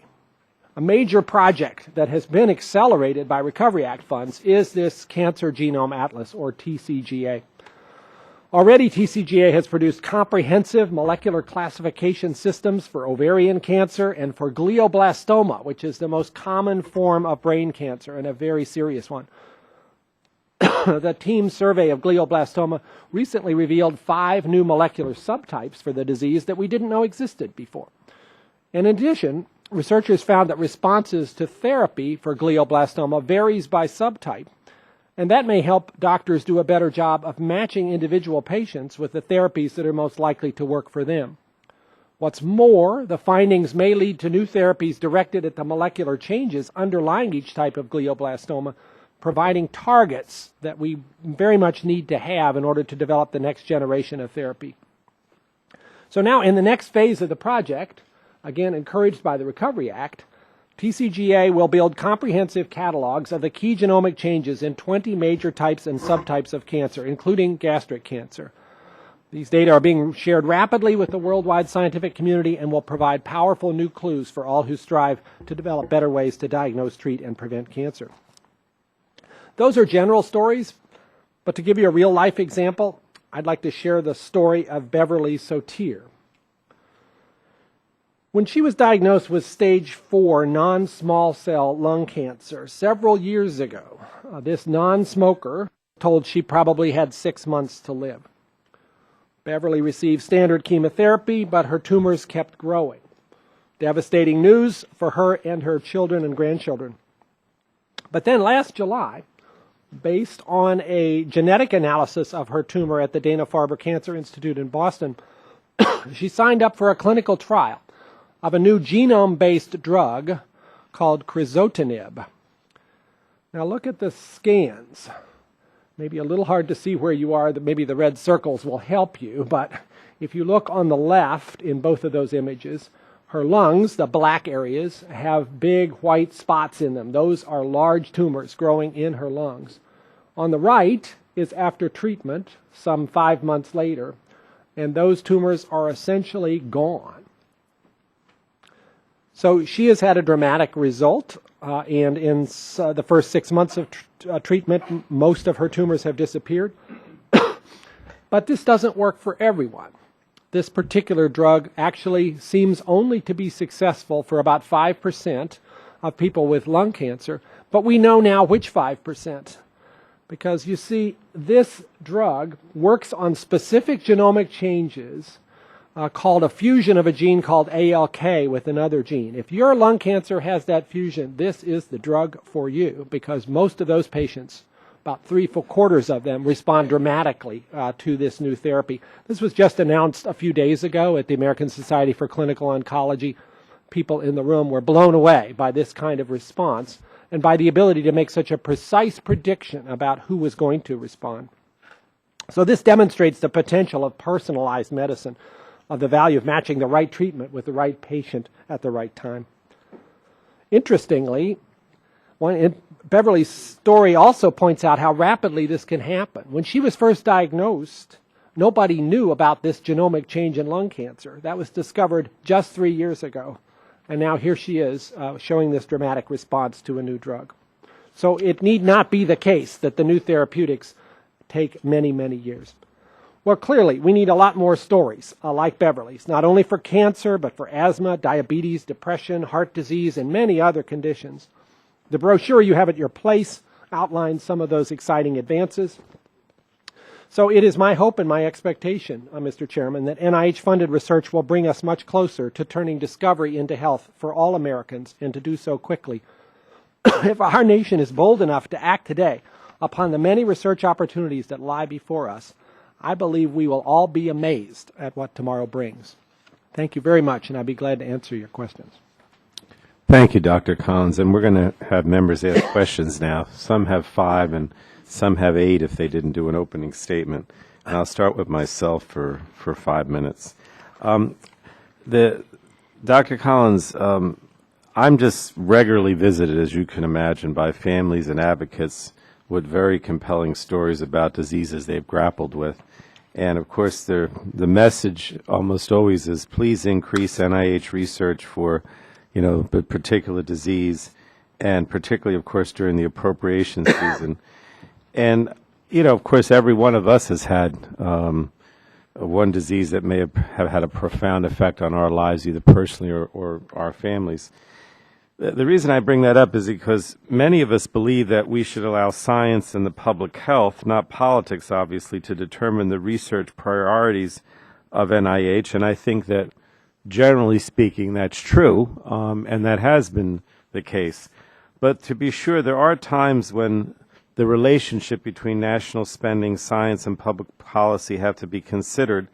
A major project that has been accelerated by Recovery Act funds is this Cancer Genome Atlas, or TCGA. Already, TCGA has produced comprehensive molecular classification systems for ovarian cancer and for glioblastoma, which is the most common form of brain cancer and a very serious one. The team survey of glioblastoma recently revealed 5 new molecular subtypes for the disease that we didn't know existed before. In addition, researchers found that responses to therapy for glioblastoma varies by subtype, and that may help doctors do a better job of matching individual patients with the therapies that are most likely to work for them. What's more, the findings may lead to new therapies directed at the molecular changes underlying each type of glioblastoma, providing targets that we very much need to have in order to develop the next generation of therapy. So now in the next phase of the project, again encouraged by the Recovery Act, TCGA will build comprehensive catalogs of the key genomic changes in 20 major types and subtypes of cancer, including gastric cancer. These data are being shared rapidly with the worldwide scientific community and will provide powerful new clues for all who strive to develop better ways to diagnose, treat, and prevent cancer. Those are general stories, but to give you a real-life example, I'd like to share the story of Beverly Sotir. When she was diagnosed with stage 4 non-small cell lung cancer several years ago, this non-smoker told she probably had 6 months to live. Beverly received standard chemotherapy, but her tumors kept growing. Devastating news for her and her children and grandchildren. But then last July, based on a genetic analysis of her tumor at the Dana-Farber Cancer Institute in Boston, she signed up for a clinical trial of a new genome-based drug called crizotinib. Now look at the scans. Maybe a little hard to see where you are, maybe the red circles will help you, but if you look on the left in both of those images, her lungs, the black areas, have big white spots in them. Those are large tumors growing in her lungs. On the right is after treatment, some 5 months later, and those tumors are essentially gone. So she has had a dramatic result, and in the first 6 months of treatment, most of her tumors have disappeared. But this doesn't work for everyone. This particular drug actually seems only to be successful for about 5% of people with lung cancer, but we know now which 5%. Because you see, this drug works on specific genomic changes called a fusion of a gene called ALK with another gene. If your lung cancer has that fusion, this is the drug for you, because most of those patients, about 3/4 of them, respond dramatically to this new therapy. This was just announced a few days ago at the American Society for Clinical Oncology. People in the room were blown away by this kind of response and by the ability to make such a precise prediction about who was going to respond. So this demonstrates the potential of personalized medicine, of the value of matching the right treatment with the right patient at the right time. Interestingly, Beverly's story also points out how rapidly this can happen. When she was first diagnosed, nobody knew about this genomic change in lung cancer. That was discovered just 3 years ago. And now here she is showing this dramatic response to a new drug. So it need not be the case that the new therapeutics take many, many years. Well, clearly, we need a lot more stories like Beverly's, not only for cancer, but for asthma, diabetes, depression, heart disease, and many other conditions. The brochure you have at your place outlines some of those exciting advances. So it is my hope and my expectation, Mr. Chairman, that NIH-funded research will bring us much closer to turning discovery into health for all Americans, and to do so quickly. If our nation is bold enough to act today upon the many research opportunities that lie before us, I believe we will all be amazed at what tomorrow brings. Thank you very much, and I'd be glad to answer your questions. Thank you, Dr. Collins. And we're going to have members ask questions now. Some have 5 and some have 8 if they didn't do an opening statement. And I'll start with myself for 5 minutes. Dr. Collins, I'm just regularly visited, as you can imagine, by families and advocates with very compelling stories about diseases they've grappled with. And of course, the message almost always is, please increase NIH research for, the particular disease, and particularly, of course, during the appropriation season. And, of course, every one of us has had one disease that may have had a profound effect on our lives, either personally or our families. The reason I bring that up is because many of us believe that we should allow science and the public health, not politics, obviously, to determine the research priorities of NIH. And I think that generally speaking, that's true, and that has been the case. But to be sure, there are times when the relationship between national spending, science, and public policy have to be considered.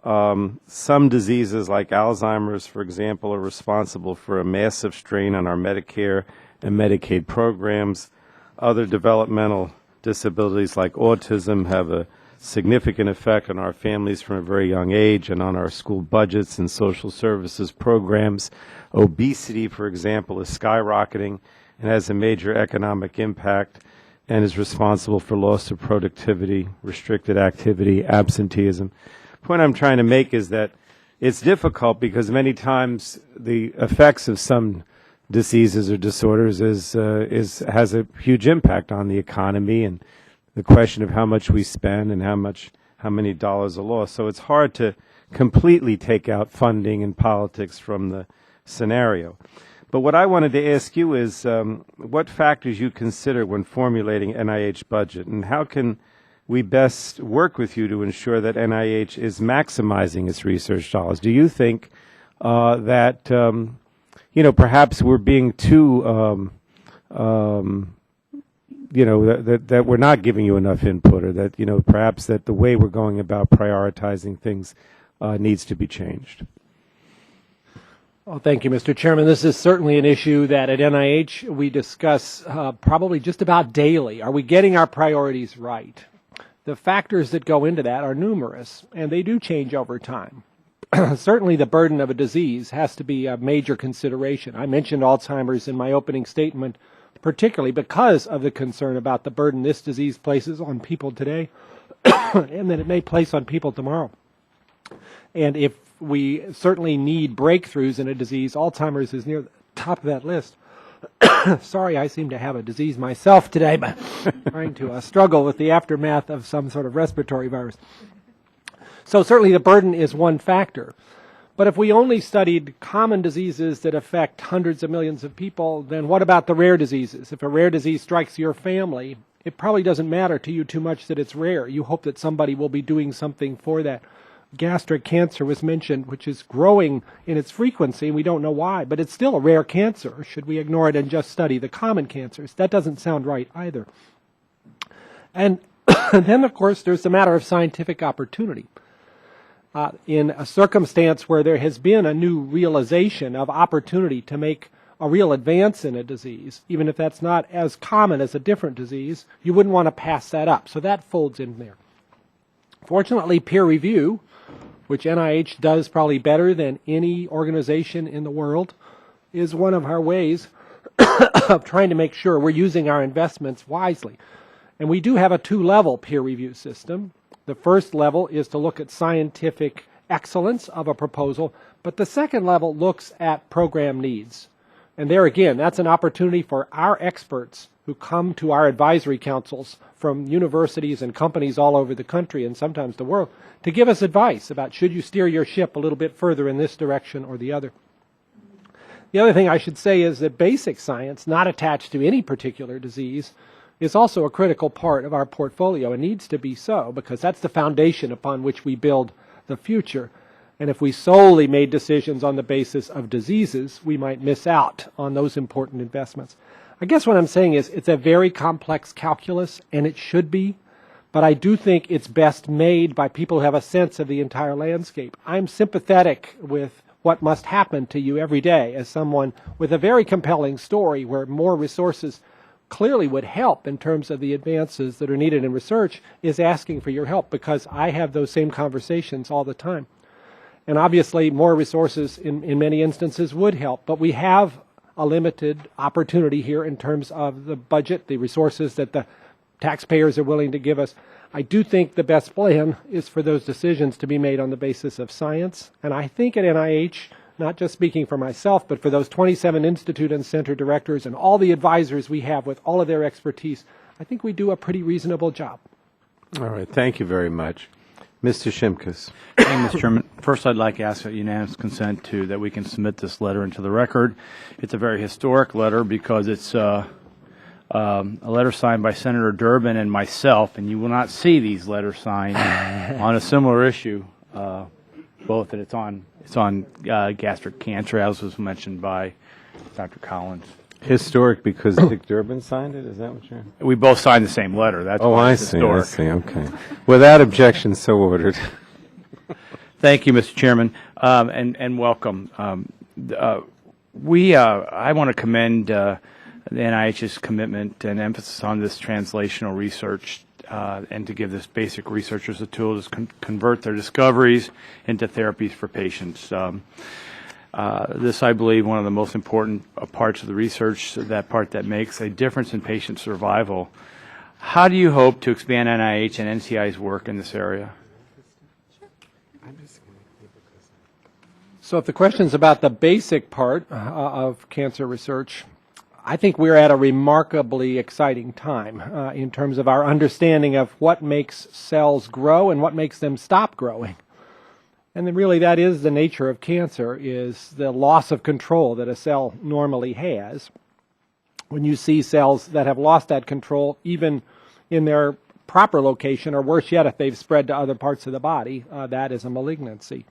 Some diseases like Alzheimer's, for example, are responsible for a massive strain on our Medicare and Medicaid programs. Other developmental disabilities like autism have a significant effect on our families from a very young age and on our school budgets and social services programs. Obesity, for example, is skyrocketing and has a major economic impact and is responsible for loss of productivity, restricted activity, absenteeism. The point I'm trying to make is that it's difficult because many times the effects of some diseases or disorders has a huge impact on the economy and the question of how much we spend and how many dollars are lost. So it's hard to completely take out funding and politics from the scenario. But what I wanted to ask you is what factors you consider when formulating NIH budget, and how can we best work with you to ensure that NIH is maximizing its research dollars? Do you think that perhaps we're being too that we're not giving you enough input, or that perhaps that the way we're going about prioritizing things needs to be changed? Well, thank you, Mr. Chairman. This is certainly an issue that at NIH we discuss probably just about daily. Are we getting our priorities right? The factors that go into that are numerous, and they do change over time. Certainly the burden of a disease has to be a major consideration. I mentioned Alzheimer's in my opening statement, particularly because of the concern about the burden this disease places on people today and that it may place on people tomorrow. And if we certainly need breakthroughs in a disease, Alzheimer's is near the top of that list. Sorry, I seem to have a disease myself today, but trying to struggle with the aftermath of some sort of respiratory virus. So certainly the burden is one factor. But if we only studied common diseases that affect hundreds of millions of people, then what about the rare diseases? If a rare disease strikes your family, it probably doesn't matter to you too much that it's rare. You hope that somebody will be doing something for that. Gastric cancer was mentioned, which is growing in its frequency. We don't know why, but it's still a rare cancer. Should we ignore it and just study the common cancers? That doesn't sound right either. And then, of course, there's the matter of scientific opportunity. In a circumstance where there has been a new realization of opportunity to make a real advance in a disease, even if that's not as common as a different disease, you wouldn't want to pass that up. So that folds in there. Fortunately, peer review, which NIH does probably better than any organization in the world, is one of our ways of trying to make sure we're using our investments wisely. And we do have a two-level peer review system. The first level is to look at scientific excellence of a proposal, but the second level looks at program needs. And there again, that's an opportunity for our experts who come to our advisory councils from universities and companies all over the country and sometimes the world to give us advice about should you steer your ship a little bit further in this direction or the other. The other thing I should say is that basic science, not attached to any particular disease, is also a critical part of our portfolio and needs to be so because that's the foundation upon which we build the future. And if we solely made decisions on the basis of diseases, we might miss out on those important investments. I guess what I'm saying is it's a very complex calculus, and it should be, but I do think it's best made by people who have a sense of the entire landscape. I'm sympathetic with what must happen to you every day as someone with a very compelling story where more resources clearly would help in terms of the advances that are needed in research is asking for your help because I have those same conversations all the time. And obviously more resources in many instances would help, but we have a limited opportunity here in terms of the budget, the resources that the taxpayers are willing to give us. I do think the best plan is for those decisions to be made on the basis of science. And I think at NIH, not just speaking for myself, but for those 27 institute and center directors and all the advisors we have with all of their expertise, I think we do a pretty reasonable job. All right. Thank you very much. Mr. Shimkus. Thank you, Mr. Chairman. First, I'd like to ask for unanimous consent to that we can submit this letter into the record. It's a very historic letter because it's a letter signed by Senator Durbin and myself, and you will not see these letters signed on a similar issue both, and it's on gastric cancer, as was mentioned by Dr. Collins. Historic because Dick Durbin signed it? Is that what you're... We both signed the same letter. That's Oh, why I it's see, historic. I see, okay. Without objection, so ordered. Thank you, Mr. Chairman, and welcome. I want to commend the NIH's commitment and emphasis on this translational research and to give this basic researchers a tool to convert their discoveries into therapies for patients. This, I believe, one of the most important parts of the research, that part that makes a difference in patient survival. How do you hope to expand NIH and NCI's work in this area? So if the question is about the basic part of cancer research, I think we're at a remarkably exciting time in terms of our understanding of what makes cells grow and what makes them stop growing. And then really that is the nature of cancer, is the loss of control that a cell normally has. When you see cells that have lost that control, even in their proper location, or worse yet, if they've spread to other parts of the body, that is a malignancy.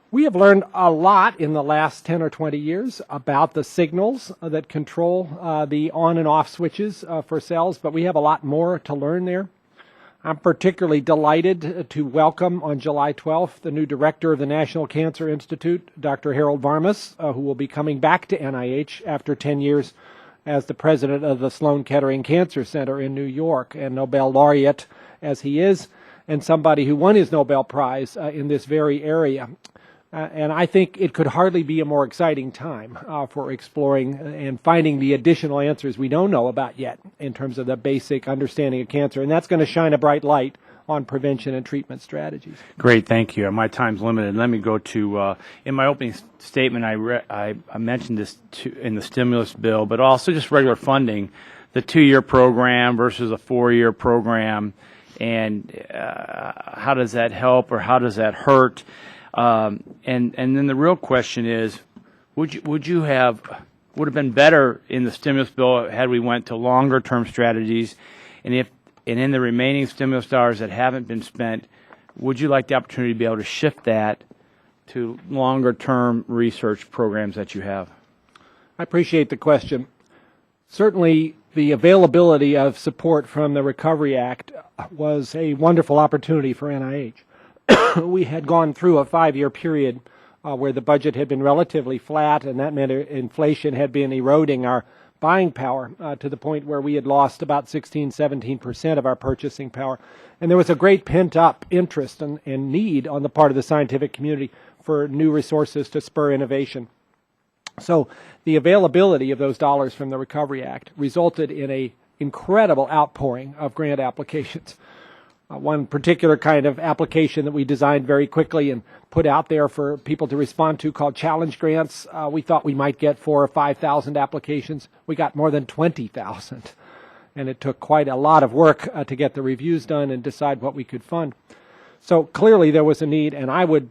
We have learned a lot in the last 10 or 20 years about the signals that control the on and off switches for cells, but we have a lot more to learn there. I'm particularly delighted to welcome on July 12th the new director of the National Cancer Institute, Dr. Harold Varmus, who will be coming back to NIH after 10 years as the president of the Sloan Kettering Cancer Center in New York, and Nobel laureate as he is, and somebody who won his Nobel Prize in this very area. And I think it could hardly be a more exciting time for exploring and finding the additional answers we don't know about yet in terms of the basic understanding of cancer. And that's going to shine a bright light on prevention and treatment strategies. Great, thank you. My time's limited. Let me go to, in my opening statement, I mentioned this in the stimulus bill, but also just regular funding, the 2-year program versus a 4-year program, and how does that help or how does that hurt? And then the real question is, would have been better in the stimulus bill had we went to longer term strategies, and in the remaining stimulus dollars that haven't been spent, would you like the opportunity to be able to shift that to longer term research programs that you have? I appreciate the question. Certainly the availability of support from the Recovery Act was a wonderful opportunity for NIH. We had gone through a 5-year period where the budget had been relatively flat, and that meant inflation had been eroding our buying power to the point where we had lost about 16-17% of our purchasing power. And there was a great pent-up interest and need on the part of the scientific community for new resources to spur innovation. So the availability of those dollars from the Recovery Act resulted in an incredible outpouring of grant applications. One particular kind of application that we designed very quickly and put out there for people to respond to, called challenge grants. We thought we might get 4,000 or 5,000 applications. We got more than 20,000. And it took quite a lot of work to get the reviews done and decide what we could fund. So clearly there was a need, and I would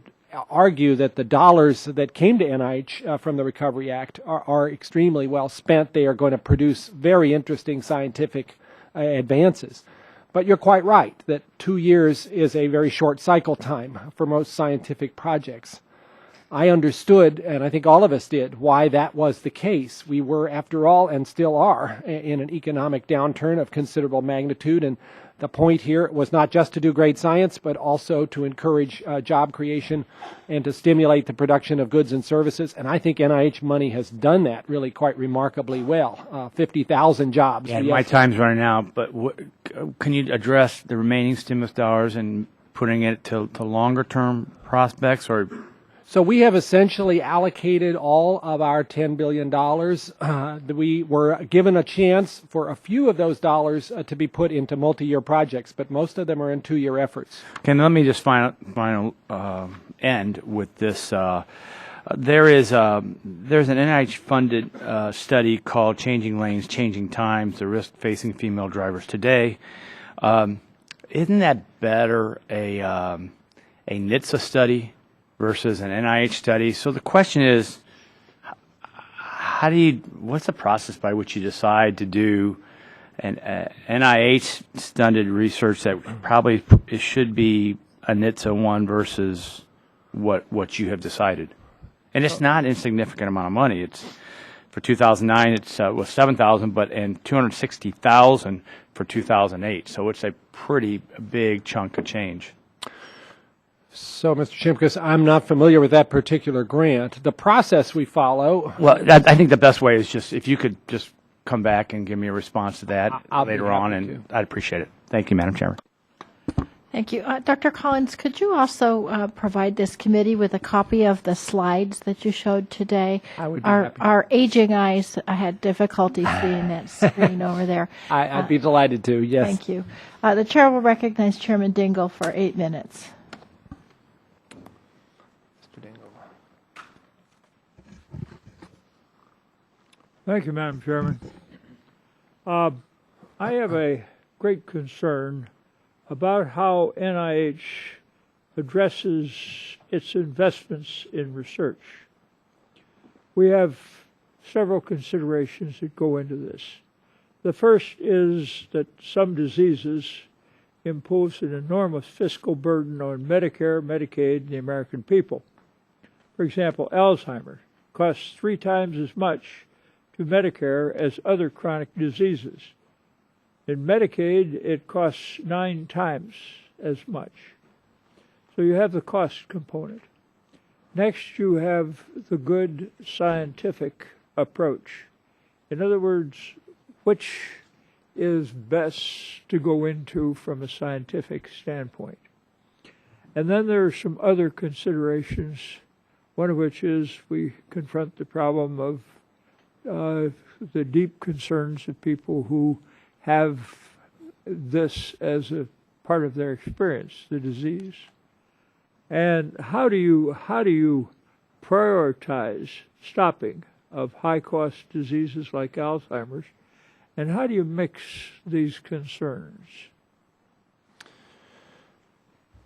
argue that the dollars that came to NIH from the Recovery Act are extremely well spent. They are going to produce very interesting scientific advances. But you're quite right that 2 years is a very short cycle time for most scientific projects. I understood, and I think all of us did, why that was the case. We were, after all, and still are, in an economic downturn of considerable magnitude, and the point here was not just to do great science, but also to encourage job creation and to stimulate the production of goods and services. And I think NIH money has done that really quite remarkably well. 50,000 jobs. Yeah, my time's running out, but can you address the remaining stimulus dollars and putting it to longer term prospects? Or so we have essentially allocated all of our $10 billion. We were given a chance for a few of those dollars to be put into multi-year projects, but most of them are in 2-year efforts. Okay, let me just end with this. There's an NIH-funded study called Changing Lanes, Changing Times, the Risk Facing Female Drivers Today. Isn't that better a NHTSA study versus an NIH study? So the question is, what's the process by which you decide to do an NIH-funded research that probably should be a NHTSA one versus what you have decided. And it's not an insignificant amount of money. It's for 2009, it was $7,000, but and $260,000 for 2008. So it's a pretty big chunk of change. So, Mr. Chairman, because I'm not familiar with that particular grant, the process we follow. Well, I think the best way is just if you could just come back and give me a response to that later on, and I'd appreciate it. Thank you, Madam Chairman. Thank you. Dr. Collins, could you also provide this committee with a copy of the slides that you showed today? I would be happy. Our aging eyes had difficulty seeing that screen over there. I'd be delighted to, yes. Thank you. The chair will recognize Chairman Dingell for 8 minutes. Mr. Dingell. Thank you, Madam Chairman. I have a great concern about how NIH addresses its investments in research. We have several considerations that go into this. The first is that some diseases impose an enormous fiscal burden on Medicare, Medicaid, and the American people. For example, Alzheimer's costs 3 times as much to Medicare as other chronic diseases. In Medicaid, it costs 9 times as much. So you have the cost component. Next, you have the good scientific approach. In other words, which is best to go into from a scientific standpoint. And then there are some other considerations, one of which is we confront the problem of the deep concerns of people who have this as a part of their experience, the disease. And how do you prioritize stopping of high-cost diseases like Alzheimer's, and how do you mix these concerns?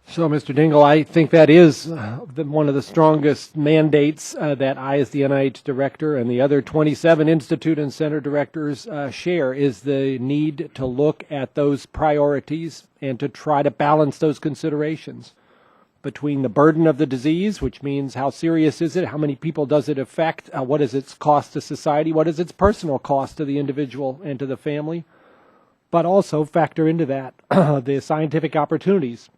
So, Mr. Dingell, I think that is one of the strongest mandates that I, as the NIH director, and the other 27 institute and center directors share, is the need to look at those priorities and to try to balance those considerations between the burden of the disease, which means how serious is it, how many people does it affect, what is its cost to society, what is its personal cost to the individual and to the family, but also factor into that the scientific opportunities,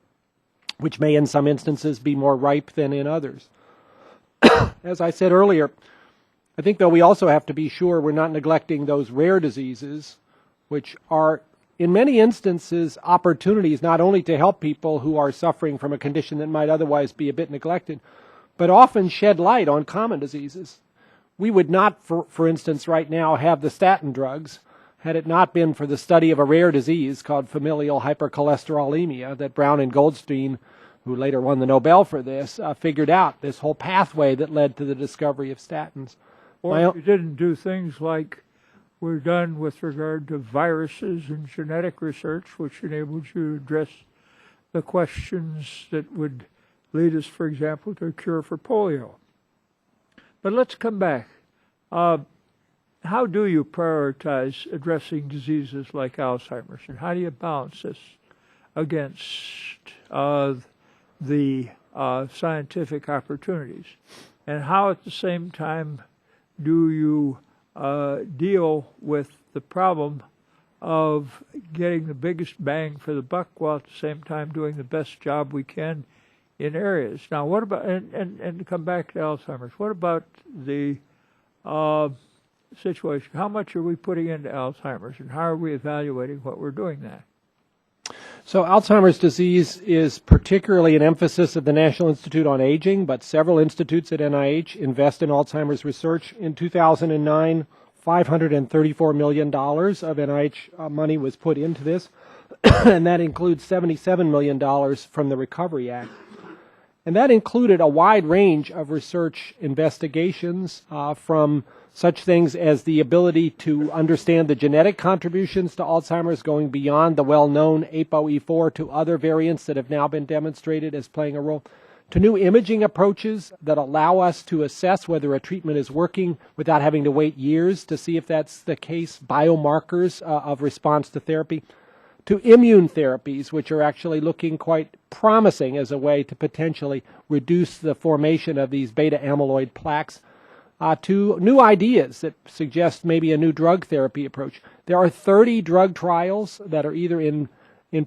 which may in some instances be more ripe than in others. As I said earlier, I think, though, we also have to be sure we're not neglecting those rare diseases, which are, in many instances, opportunities not only to help people who are suffering from a condition that might otherwise be a bit neglected, but often shed light on common diseases. We would not, for instance, right now have the statin drugs had it not been for the study of a rare disease called familial hypercholesterolemia that Brown and Goldstein, who later won the Nobel for this, figured out this whole pathway that led to the discovery of statins. Or if you didn't do things like we're done with regard to viruses and genetic research, which enables you to address the questions that would lead us, for example, to a cure for polio. But let's come back. How do you prioritize addressing diseases like Alzheimer's, and how do you balance this against the scientific opportunities? And how, at the same time, do you deal with the problem of getting the biggest bang for the buck while at the same time doing the best job we can in areas? Now, what about, and to come back to Alzheimer's, what about the situation? How much are we putting into Alzheimer's, and how are we evaluating what we're doing there? So Alzheimer's disease is particularly an emphasis of the National Institute on Aging, but several institutes at NIH invest in Alzheimer's research. In 2009, $534 million of NIH money was put into this, and that includes $77 million from the Recovery Act. And that included a wide range of research investigations from such things as the ability to understand the genetic contributions to Alzheimer's, going beyond the well-known ApoE4 to other variants that have now been demonstrated as playing a role, to new imaging approaches that allow us to assess whether a treatment is working without having to wait years to see if that's the case, biomarkers of response to therapy, to immune therapies, which are actually looking quite promising as a way to potentially reduce the formation of these beta amyloid plaques, to new ideas that suggest maybe a new drug therapy approach. There are 30 drug trials that are either in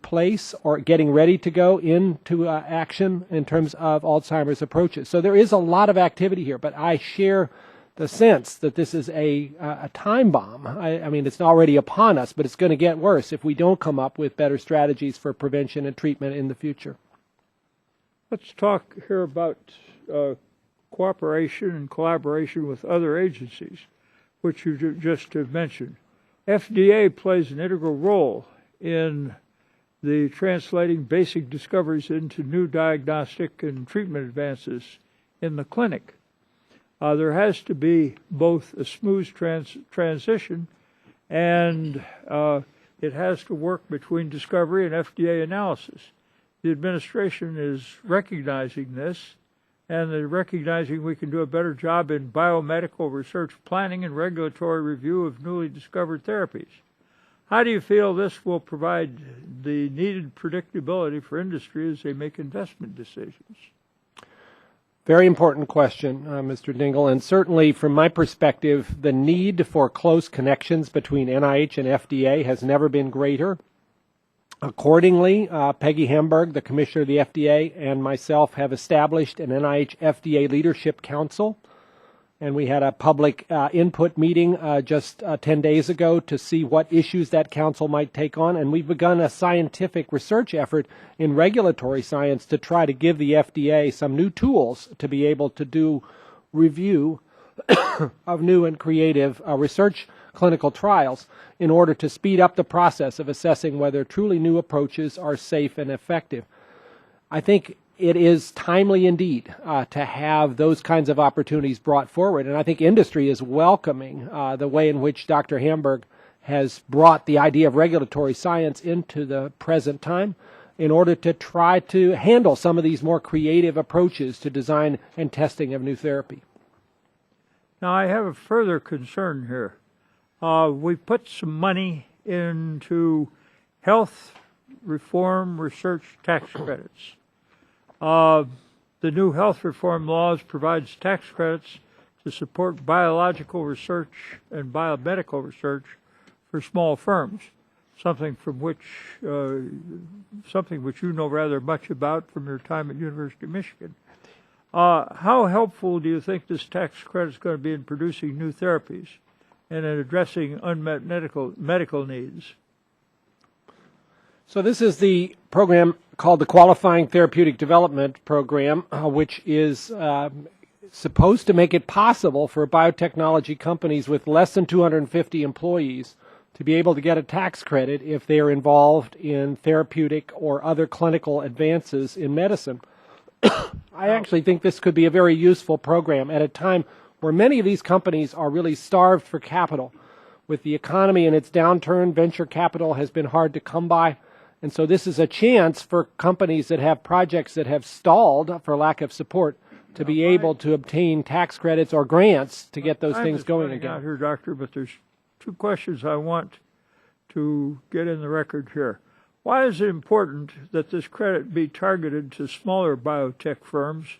place or getting ready to go into action in terms of Alzheimer's approaches. So there is a lot of activity here, but I share the sense that this is a time bomb. I mean, it's already upon us, but it's going to get worse if we don't come up with better strategies for prevention and treatment in the future. Let's talk here about cooperation and collaboration with other agencies, which you just have mentioned. FDA plays an integral role in the translating basic discoveries into new diagnostic and treatment advances in the clinic. There has to be both a smooth transition and it has to work between discovery and FDA analysis. The administration is recognizing this, and they're recognizing we can do a better job in biomedical research planning and regulatory review of newly discovered therapies. How do you feel this will provide the needed predictability for industry as they make investment decisions? Very important question, Mr. Dingle, and certainly from my perspective, the need for close connections between NIH and FDA has never been greater. Accordingly, Peggy Hamburg, the Commissioner of the FDA, and myself have established an NIH FDA Leadership Council, and we had a public input meeting just 10 days ago to see what issues that council might take on, and we've begun a scientific research effort in regulatory science to try to give the FDA some new tools to be able to do review of new and creative research clinical trials in order to speed up the process of assessing whether truly new approaches are safe and effective. I think it is timely indeed to have those kinds of opportunities brought forward, and I think industry is welcoming the way in which Dr. Hamburg has brought the idea of regulatory science into the present time in order to try to handle some of these more creative approaches to design and testing of new therapy. Now, I have a further concern here. We put some money into health reform research tax credits. The new health reform laws provides tax credits to support biological research and biomedical research for small firms, something which you know rather much about from your time at University of Michigan. How helpful do you think this tax credit is going to be in producing new therapies and in addressing unmet medical needs? So this is the program called the Qualifying Therapeutic Development Program, which is supposed to make it possible for biotechnology companies with less than 250 employees to be able to get a tax credit if they are involved in therapeutic or other clinical advances in medicine. I actually think this could be a very useful program at a time where many of these companies are really starved for capital. With the economy in its downturn, venture capital has been hard to come by. And so this is a chance for companies that have projects that have stalled for lack of support to be able to obtain tax credits or grants to get those things going again. Out here, Doctor, but there's two questions I want to get in the record here. Why is it important that this credit be targeted to smaller biotech firms?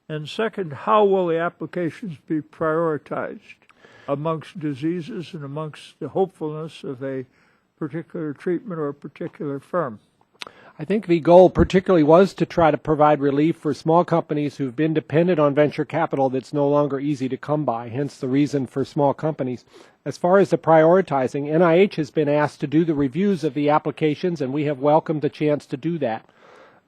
And second, how will the applications be prioritized amongst diseases and amongst the hopefulness of a particular treatment or a particular firm? I think the goal particularly was to try to provide relief for small companies who've been dependent on venture capital that's no longer easy to come by, hence the reason for small companies. As far as the prioritizing, NIH has been asked to do the reviews of the applications, and we have welcomed the chance to do that.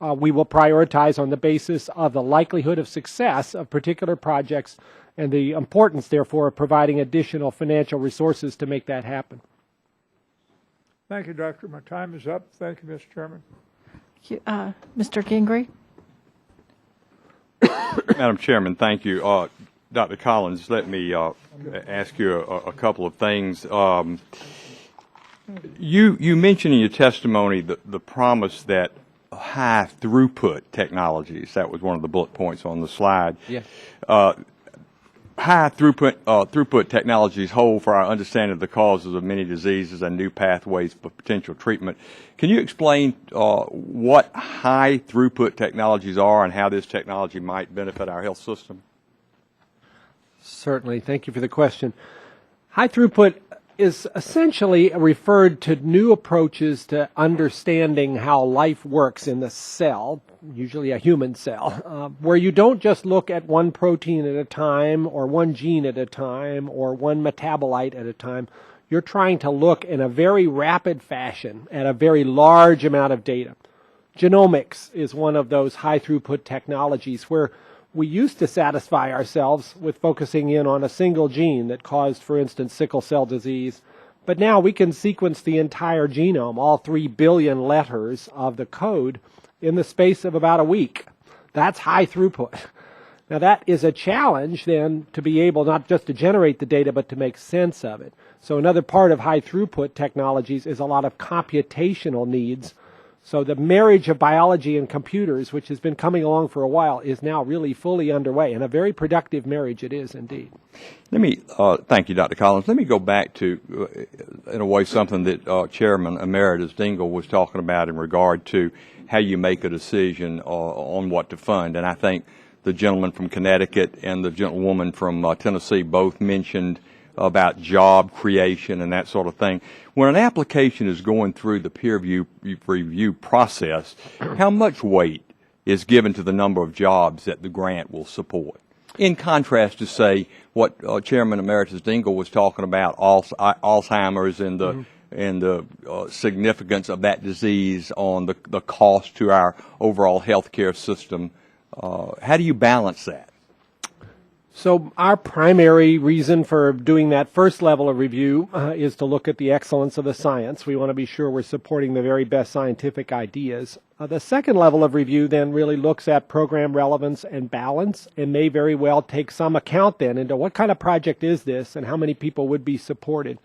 We will prioritize on the basis of the likelihood of success of particular projects and the importance, therefore, of providing additional financial resources to make that happen. Thank you, Doctor. My time is up. Thank you, Mr. Chairman. Mr. Gingrey? Madam Chairman, thank you. Dr. Collins, let me ask you a couple of things. You mentioned in your testimony the promise that high throughput technologies, that was one of the bullet points on the slide. Yes. high throughput technologies hold for our understanding of the causes of many diseases and new pathways for potential treatment. Can you explain what high throughput technologies are and how this technology might benefit our health system? Certainly. Thank you for the question. High throughput is essentially referred to new approaches to understanding how life works in the cell, usually a human cell, where you don't just look at one protein at a time or one gene at a time or one metabolite at a time. You're trying to look in a very rapid fashion at a very large amount of data. Genomics is one of those high throughput technologies where we used to satisfy ourselves with focusing in on a single gene that caused, for instance, sickle cell disease. But now we can sequence the entire genome, all 3 billion letters of the code, in the space of about a week. That's high throughput. Now that is a challenge then to be able not just to generate the data but to make sense of it. So another part of high throughput technologies is a lot of computational needs. So the marriage of biology and computers, which has been coming along for a while, is now really fully underway, and a very productive marriage it is indeed. Let me, thank you, Dr. Collins. Let me go back to, in a way, something that Chairman Emeritus Dingell was talking about in regard to how you make a decision on what to fund. And I think the gentleman from Connecticut and the gentlewoman from Tennessee both mentioned about job creation and that sort of thing. When an application is going through the peer review process, how much weight is given to the number of jobs that the grant will support? In contrast to, say, what Chairman Emeritus Dingell was talking about, Alzheimer's and the significance of that disease on the cost to our overall healthcare system. How do you balance that? So our primary reason for doing that first level of review is to look at the excellence of the science. We want to be sure we're supporting the very best scientific ideas. The second level of review then really looks at program relevance and balance and may very well take some account then into what kind of project is this and how many people would be supported.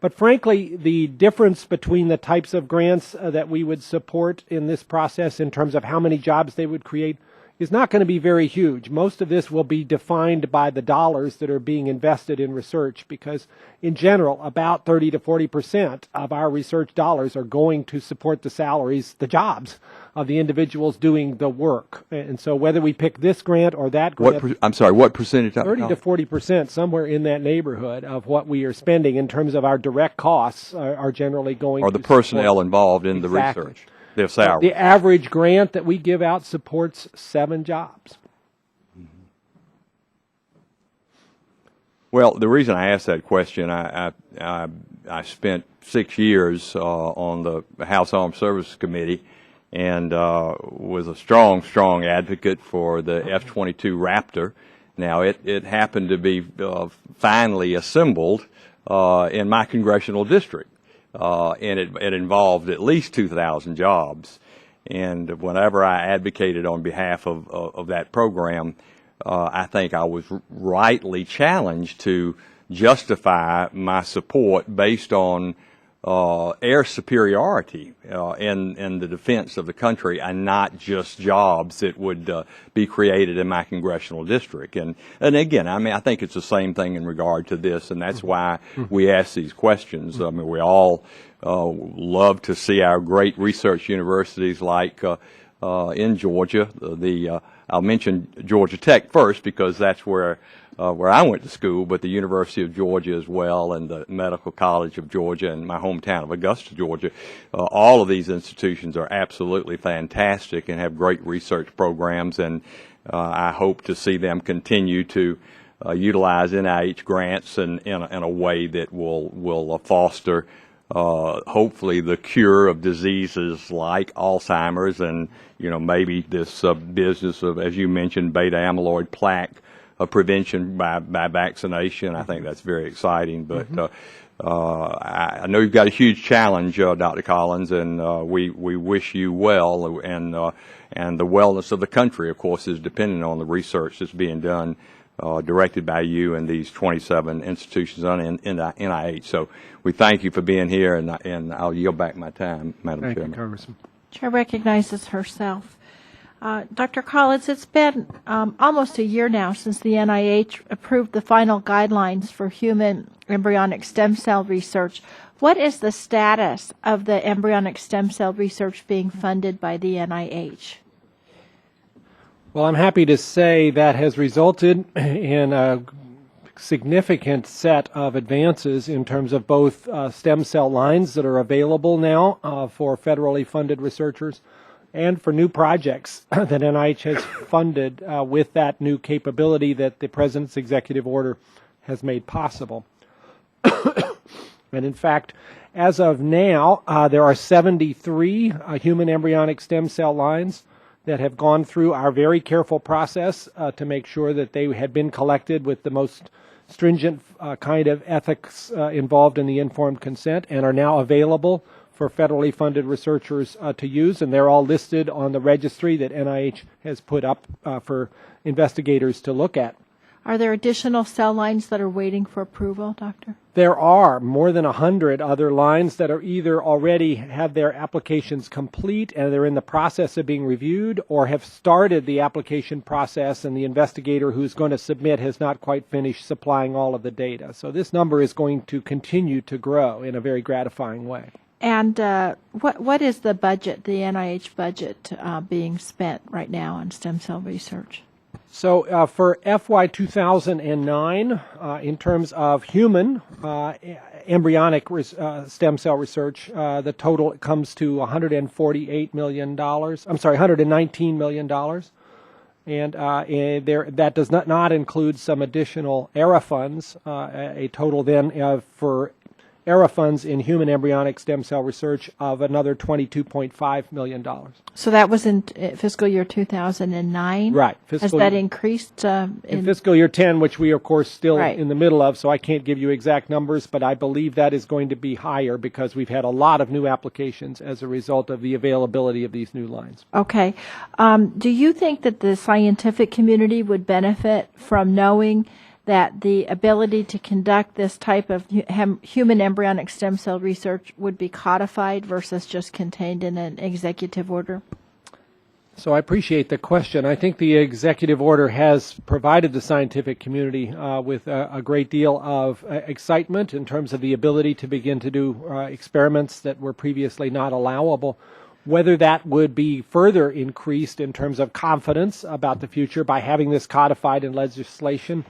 But frankly, the difference between the types of grants that we would support in this process in terms of how many jobs they would create is not going to be very huge. Most of this will be defined by the dollars that are being invested in research because, in general, about 30 to 40% of our research dollars are going to support the salaries, the jobs of the individuals doing the work. And so whether we pick this grant or that grant... I'm sorry, what percentage? 30 to 40%, somewhere in that neighborhood of what we are spending in terms of our direct costs are generally going to or the personnel involved in the research. Their salary. The average grant that we give out supports 7 jobs. Well, the reason I asked that question, I spent 6 years on the House Armed Services Committee and was a strong advocate for the F-22 Raptor. Now, it happened to be finally assembled in my congressional district. And it involved at least 2,000 jobs. And whenever I advocated on behalf of that program, I think I was rightly challenged to justify my support based on air superiority in the defense of the country and not just jobs that would be created in my congressional district. And again, I mean, I think it's the same thing in regard to this, and that's why we ask these questions. I mean, we all love to see our great research universities like in Georgia. I'll mention Georgia Tech first because that's where I went to school, but the University of Georgia as well, and the Medical College of Georgia, and my hometown of Augusta, Georgia. All of these institutions are absolutely fantastic and have great research programs, and I hope to see them continue to utilize NIH grants in a way that will foster hopefully the cure of diseases like Alzheimer's and, maybe this business of, as you mentioned, beta amyloid plaque prevention by vaccination. I think that's very exciting. But I know you've got a huge challenge, Dr. Collins, and we wish you well. And the wellness of the country, of course, is dependent on the research that's being done, directed by you and these 27 institutions on NIH. So we thank you for being here, and I'll yield back my time, Madam Chairman. Thank you, Congressman. Chair recognizes herself. Dr. Collins, it's been almost a year now since the NIH approved the final guidelines for human embryonic stem cell research. What is the status of the embryonic stem cell research being funded by the NIH? Well, I'm happy to say that has resulted in a significant set of advances in terms of both stem cell lines that are available now for federally funded researchers and for new projects that NIH has funded with that new capability that the President's executive order has made possible. And in fact, as of now, there are 73 human embryonic stem cell lines that have gone through our very careful process to make sure that they had been collected with the most stringent kind of ethics involved in the informed consent and are now available for federally funded researchers to use, and they're all listed on the registry that NIH has put up for investigators to look at. Are there additional cell lines that are waiting for approval, Doctor? There are more than 100 other lines that are either already have their applications complete and they're in the process of being reviewed, or have started the application process and the investigator who's going to submit has not quite finished supplying all of the data. So this number is going to continue to grow in a very gratifying way. And what is the budget, the NIH budget, being spent right now on stem cell research? So for FY 2009, in terms of human embryonic stem cell research, the total comes to $148 million. I'm sorry, $119 million. And that does not include some additional ERA funds, a total then for ERA funds in human embryonic stem cell research of another $22.5 million. So that was in fiscal year 2009? Right. Has that increased? In fiscal year 10, which we, of course, still in the middle of, so I can't give you exact numbers, but I believe that is going to be higher because we've had a lot of new applications as a result of the availability of these new lines. Okay. Do you think that the scientific community would benefit from knowing that the ability to conduct this type of human embryonic stem cell research would be codified versus just contained in an executive order? So I appreciate the question. I think the executive order has provided the scientific community with a great deal of excitement in terms of the ability to begin to do experiments that were previously not allowable. Whether that would be further increased in terms of confidence about the future by having this codified in legislation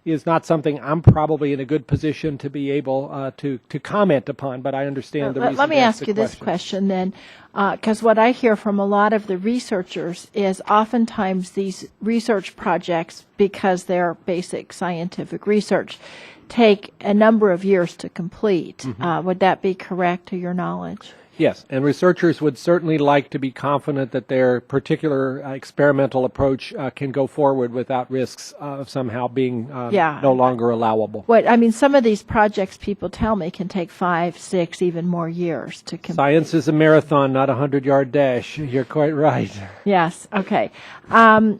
is not something I'm probably in a good position to be able to comment upon, but I understand the reason. Let me ask you this question then, because what I hear from a lot of the researchers is oftentimes these research projects, because they're basic scientific research, take a number of years to complete. Mm-hmm. Would that be correct to your knowledge? Yes, and researchers would certainly like to be confident that their particular experimental approach can go forward without risks of somehow being no longer allowable. Some of these projects, people tell me, can take 5, 6, even more years to complete. Science is a marathon, not a 100-yard dash. You're quite right. Yes, okay. I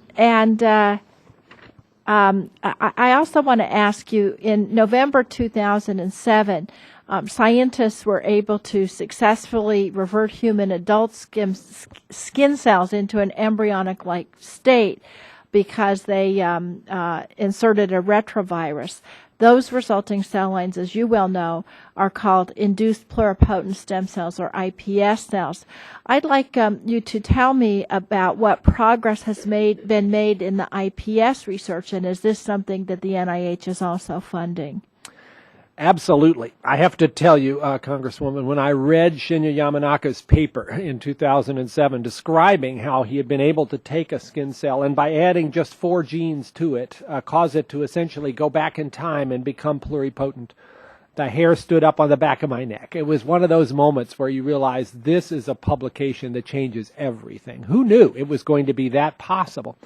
also want to ask you, in November 2007, scientists were able to successfully revert human adult skin cells into an embryonic-like state because they inserted a retrovirus. Those resulting cell lines, as you well know, are called induced pluripotent stem cells, or IPS cells. I'd like you to tell me about what progress has been made in the IPS research, and is this something that the NIH is also funding? Absolutely. I have to tell you, Congresswoman, when I read Shinya Yamanaka's paper in 2007 describing how he had been able to take a skin cell and by adding just 4 genes to it, cause it to essentially go back in time and become pluripotent, the hair stood up on the back of my neck. It was one of those moments where you realize this is a publication that changes everything. Who knew it was going to be that possible?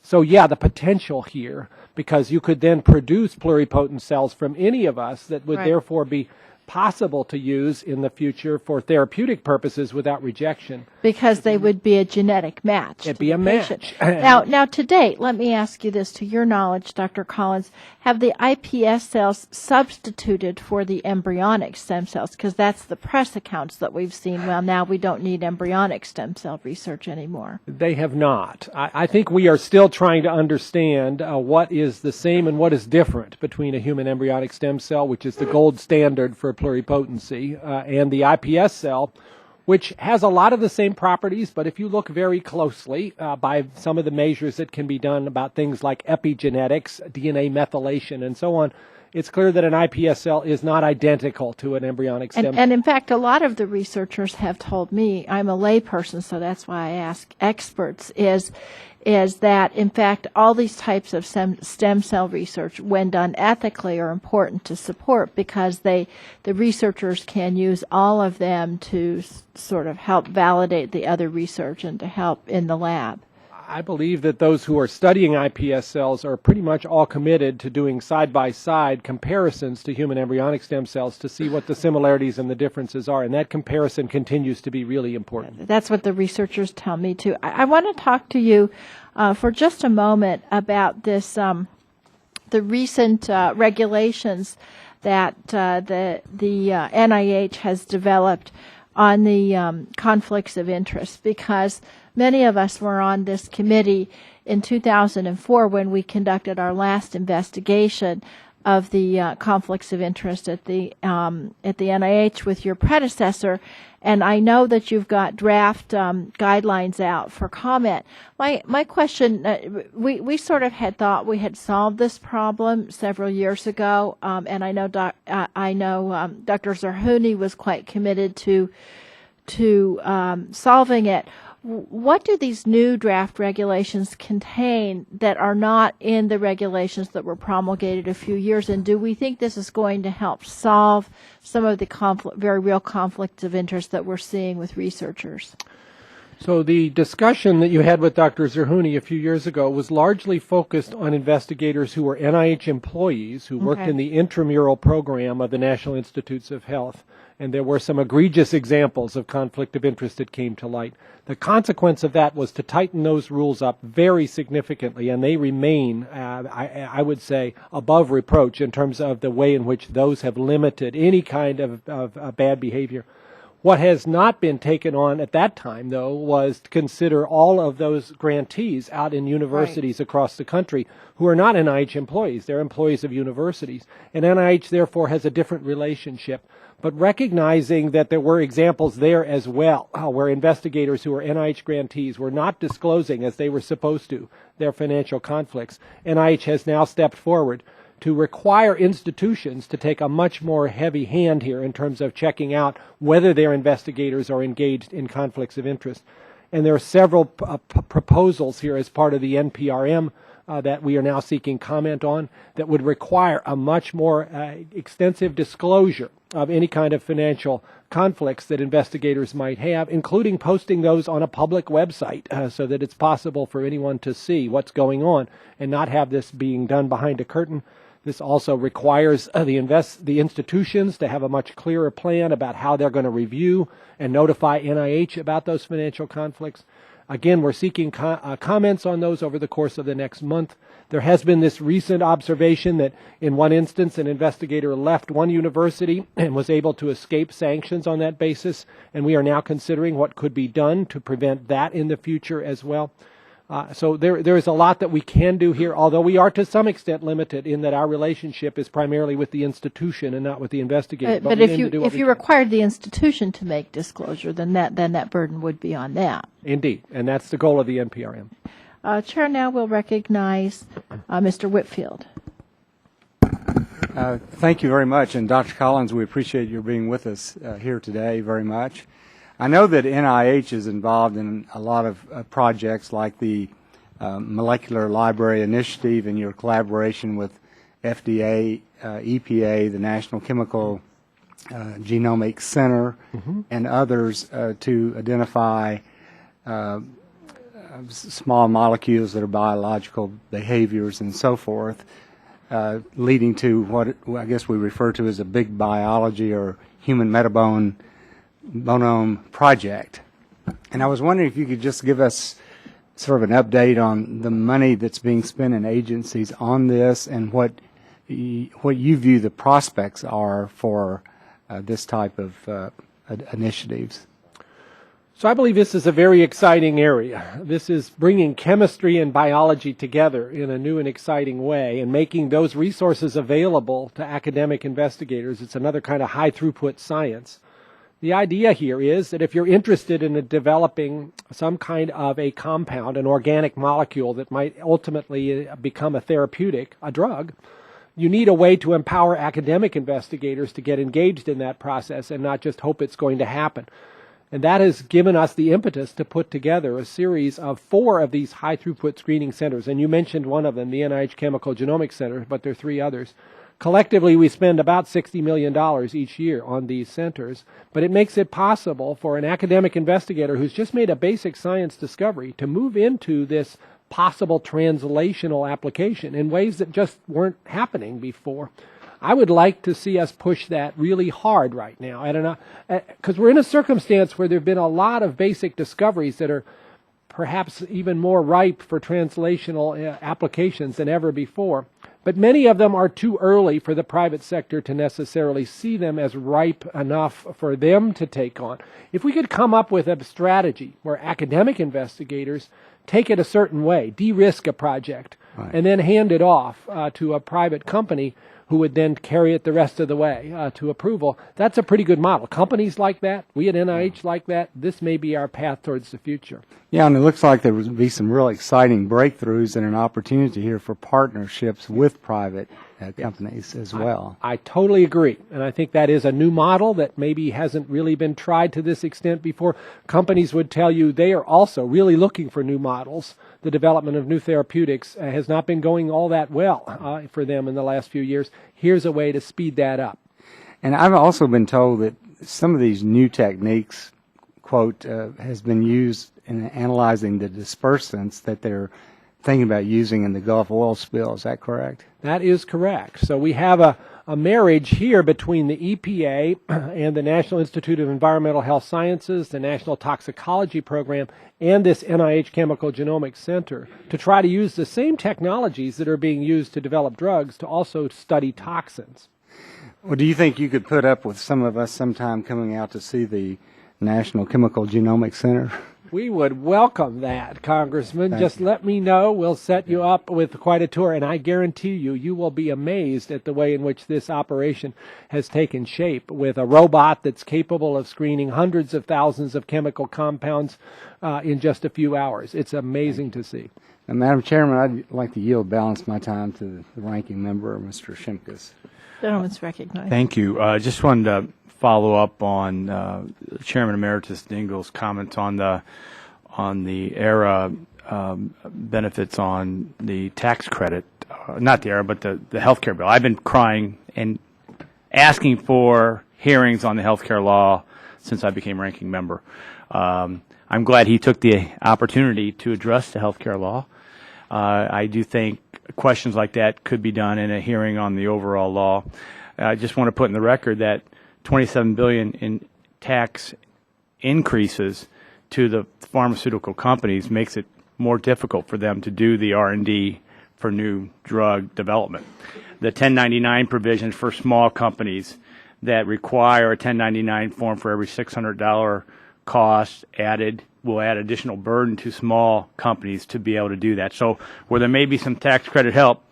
So yeah, the potential here, because you could then produce pluripotent cells from any of us that would therefore be possible to use in the future for therapeutic purposes without rejection. Because they would be a genetic match. It'd be a match. Now, to date, let me ask you this, to your knowledge, Dr. Collins, have the iPS cells substituted for the embryonic stem cells? Because that's the press accounts that we've seen. Well, now we don't need embryonic stem cell research anymore. They have not. I think we are still trying to understand what is the same and what is different between a human embryonic stem cell, which is the gold standard for pluripotency, and the iPS cell, which has a lot of the same properties, but if you look very closely by some of the measures that can be done about things like epigenetics, DNA methylation, and so on, it's clear that an iPS cell is not identical to an embryonic stem cell. And in fact, a lot of the researchers have told me, I'm a layperson, so that's why I ask experts, is that, in fact, all these types of stem cell research, when done ethically, are important to support because the researchers can use all of them to sort of help validate the other research and to help in the lab. I believe that those who are studying iPS cells are pretty much all committed to doing side-by-side comparisons to human embryonic stem cells to see what the similarities and the differences are, and that comparison continues to be really important. That's what the researchers tell me, too. I want to talk to you for just a moment about this, the recent regulations that the NIH has developed on the conflicts of interest, because many of us were on this committee in 2004 when we conducted our last investigation of the conflicts of interest at the NIH with your predecessor, and I know that you've got draft guidelines out for comment. My question, we sort of had thought we had solved this problem several years ago, and I know Dr. Zerhouni was quite committed to solving it. What do these new draft regulations contain that are not in the regulations that were promulgated a few years? And do we think this is going to help solve some of the very real conflicts of interest that we're seeing with researchers? So the discussion that you had with Dr. Zerhouni a few years ago was largely focused on investigators who were NIH employees who worked in the intramural program of the National Institutes of Health. And there were some egregious examples of conflict of interest that came to light. The consequence of that was to tighten those rules up very significantly, and they remain, I would say, above reproach in terms of the way in which those have limited any kind of bad behavior. What has not been taken on at that time, though, was to consider all of those grantees out in universities across the country who are not NIH employees. They're employees of universities. And NIH, therefore, has a different relationship. But recognizing that there were examples there as well, where investigators who were NIH grantees were not disclosing, as they were supposed to, their financial conflicts, NIH has now stepped forward to require institutions to take a much more heavy hand here in terms of checking out whether their investigators are engaged in conflicts of interest. And there are several proposals here as part of the NPRM that we are now seeking comment on that would require a much more extensive disclosure of any kind of financial conflicts that investigators might have, including posting those on a public website so that it's possible for anyone to see what's going on and not have this being done behind a curtain. This also requires the institutions to have a much clearer plan about how they're going to review and notify NIH about those financial conflicts. Again, we're seeking comments on those over the course of the next month. There has been this recent observation that in one instance an investigator left one university and was able to escape sanctions on that basis, and we are now considering what could be done to prevent that in the future as well. So there is a lot that we can do here, although we are to some extent limited in that our relationship is primarily with the institution and not with the investigator. But if you required the institution to make disclosure, then that burden would be on them. Indeed, and that's the goal of the NPRM. Chair now will recognize Mr. Whitfield. Thank you very much, and Dr. Collins, we appreciate your being with us here today very much. I know that NIH is involved in a lot of projects like the Molecular Library Initiative and your collaboration with FDA, EPA, the National Chemical Genomics Center, and others to identify small molecules that are biological behaviors and so forth. leading to what I guess we refer to as a big biology or human metabonome project. And I was wondering if you could just give us sort of an update on the money that's being spent in agencies on this and what you view the prospects are for this type of initiatives. So I believe this is a very exciting area. This is bringing chemistry and biology together in a new and exciting way and making those resources available to academic investigators. It's another kind of high throughput science. The idea here is that if you're interested in developing some kind of a compound, an organic molecule that might ultimately become a therapeutic, a drug, you need a way to empower academic investigators to get engaged in that process and not just hope it's going to happen. And that has given us the impetus to put together a series of 4 of these high-throughput screening centers. And you mentioned one of them, the NIH Chemical Genomics Center, but there are 3 others. Collectively, we spend about $60 million each year on these centers, but it makes it possible for an academic investigator who's just made a basic science discovery to move into this possible translational application in ways that just weren't happening before. I would like to see us push that really hard right now. I don't know, because we're in a circumstance where there have been a lot of basic discoveries that are perhaps even more ripe for translational applications than ever before. But many of them are too early for the private sector to necessarily see them as ripe enough for them to take on. If we could come up with a strategy where academic investigators take it a certain way, de-risk a project, right, and then hand it off to a private company who would then carry it the rest of the way to approval, that's a pretty good model. Companies like that, we at NIH like that, this may be our path towards the future. Yeah, and it looks like there would be some really exciting breakthroughs and an opportunity here for partnerships with private companies as well. I totally agree, and I think that is a new model that maybe hasn't really been tried to this extent before. Companies would tell you they are also really looking for new models. The development of new therapeutics has not been going all that well for them in the last few years. Here's a way to speed that up. And I've also been told that some of these new techniques, quote, has been used in analyzing the dispersants that they're thinking about using in the Gulf oil spill. Is that correct? That is correct. So we have a marriage here between the EPA and the National Institute of Environmental Health Sciences, the National Toxicology Program, and this NIH Chemical Genomics Center to try to use the same technologies that are being used to develop drugs to also study toxins. Well, do you think you could put up with some of us sometime coming out to see the National Chemical Genomics Center? We would welcome that, Congressman. Just let me know. We'll set you up with quite a tour, and I guarantee you, you will be amazed at the way in which this operation has taken shape with a robot that's capable of screening hundreds of thousands of chemical compounds in just a few hours. It's amazing to see. And Madam Chairman, I'd like to yield balance my time to the ranking member, Mr. Shimkus. Gentleman's recognized. Thank you. Just wanted to follow up on Chairman Emeritus Dingell's comments on the ERA benefits on the tax credit, not the ERA, but the health care bill. I've been crying and asking for hearings on the health care law since I became ranking member. I'm glad he took the opportunity to address the health care law. I do think questions like that could be done in a hearing on the overall law. I just want to put in the record that $27 billion in tax increases to the pharmaceutical companies makes it more difficult for them to do the R&D for new drug development. The 1099 provisions for small companies that require a 1099 form for every $600 cost added will add additional burden to small companies to be able to do that. So where there may be some tax credit help,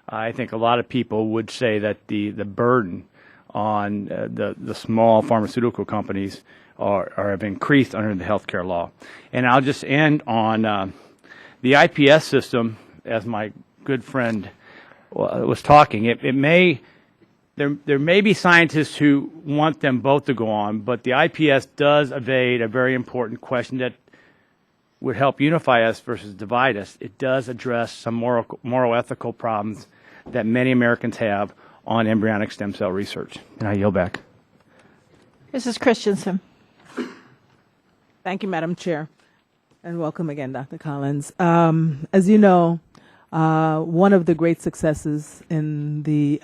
I think a lot of people would say that the burden on the small pharmaceutical companies have increased under the health care law. And I'll just end on the IPS system, as my good friend was talking. There may be scientists who want them both to go on, but the IPS does evade a very important question that would help unify us versus divide us. It does address some moral ethical problems that many Americans have on embryonic stem cell research. And I yield back. Mrs. Christensen. Thank you, Madam Chair, and welcome again, Dr. Collins. As you know, One of the great successes in the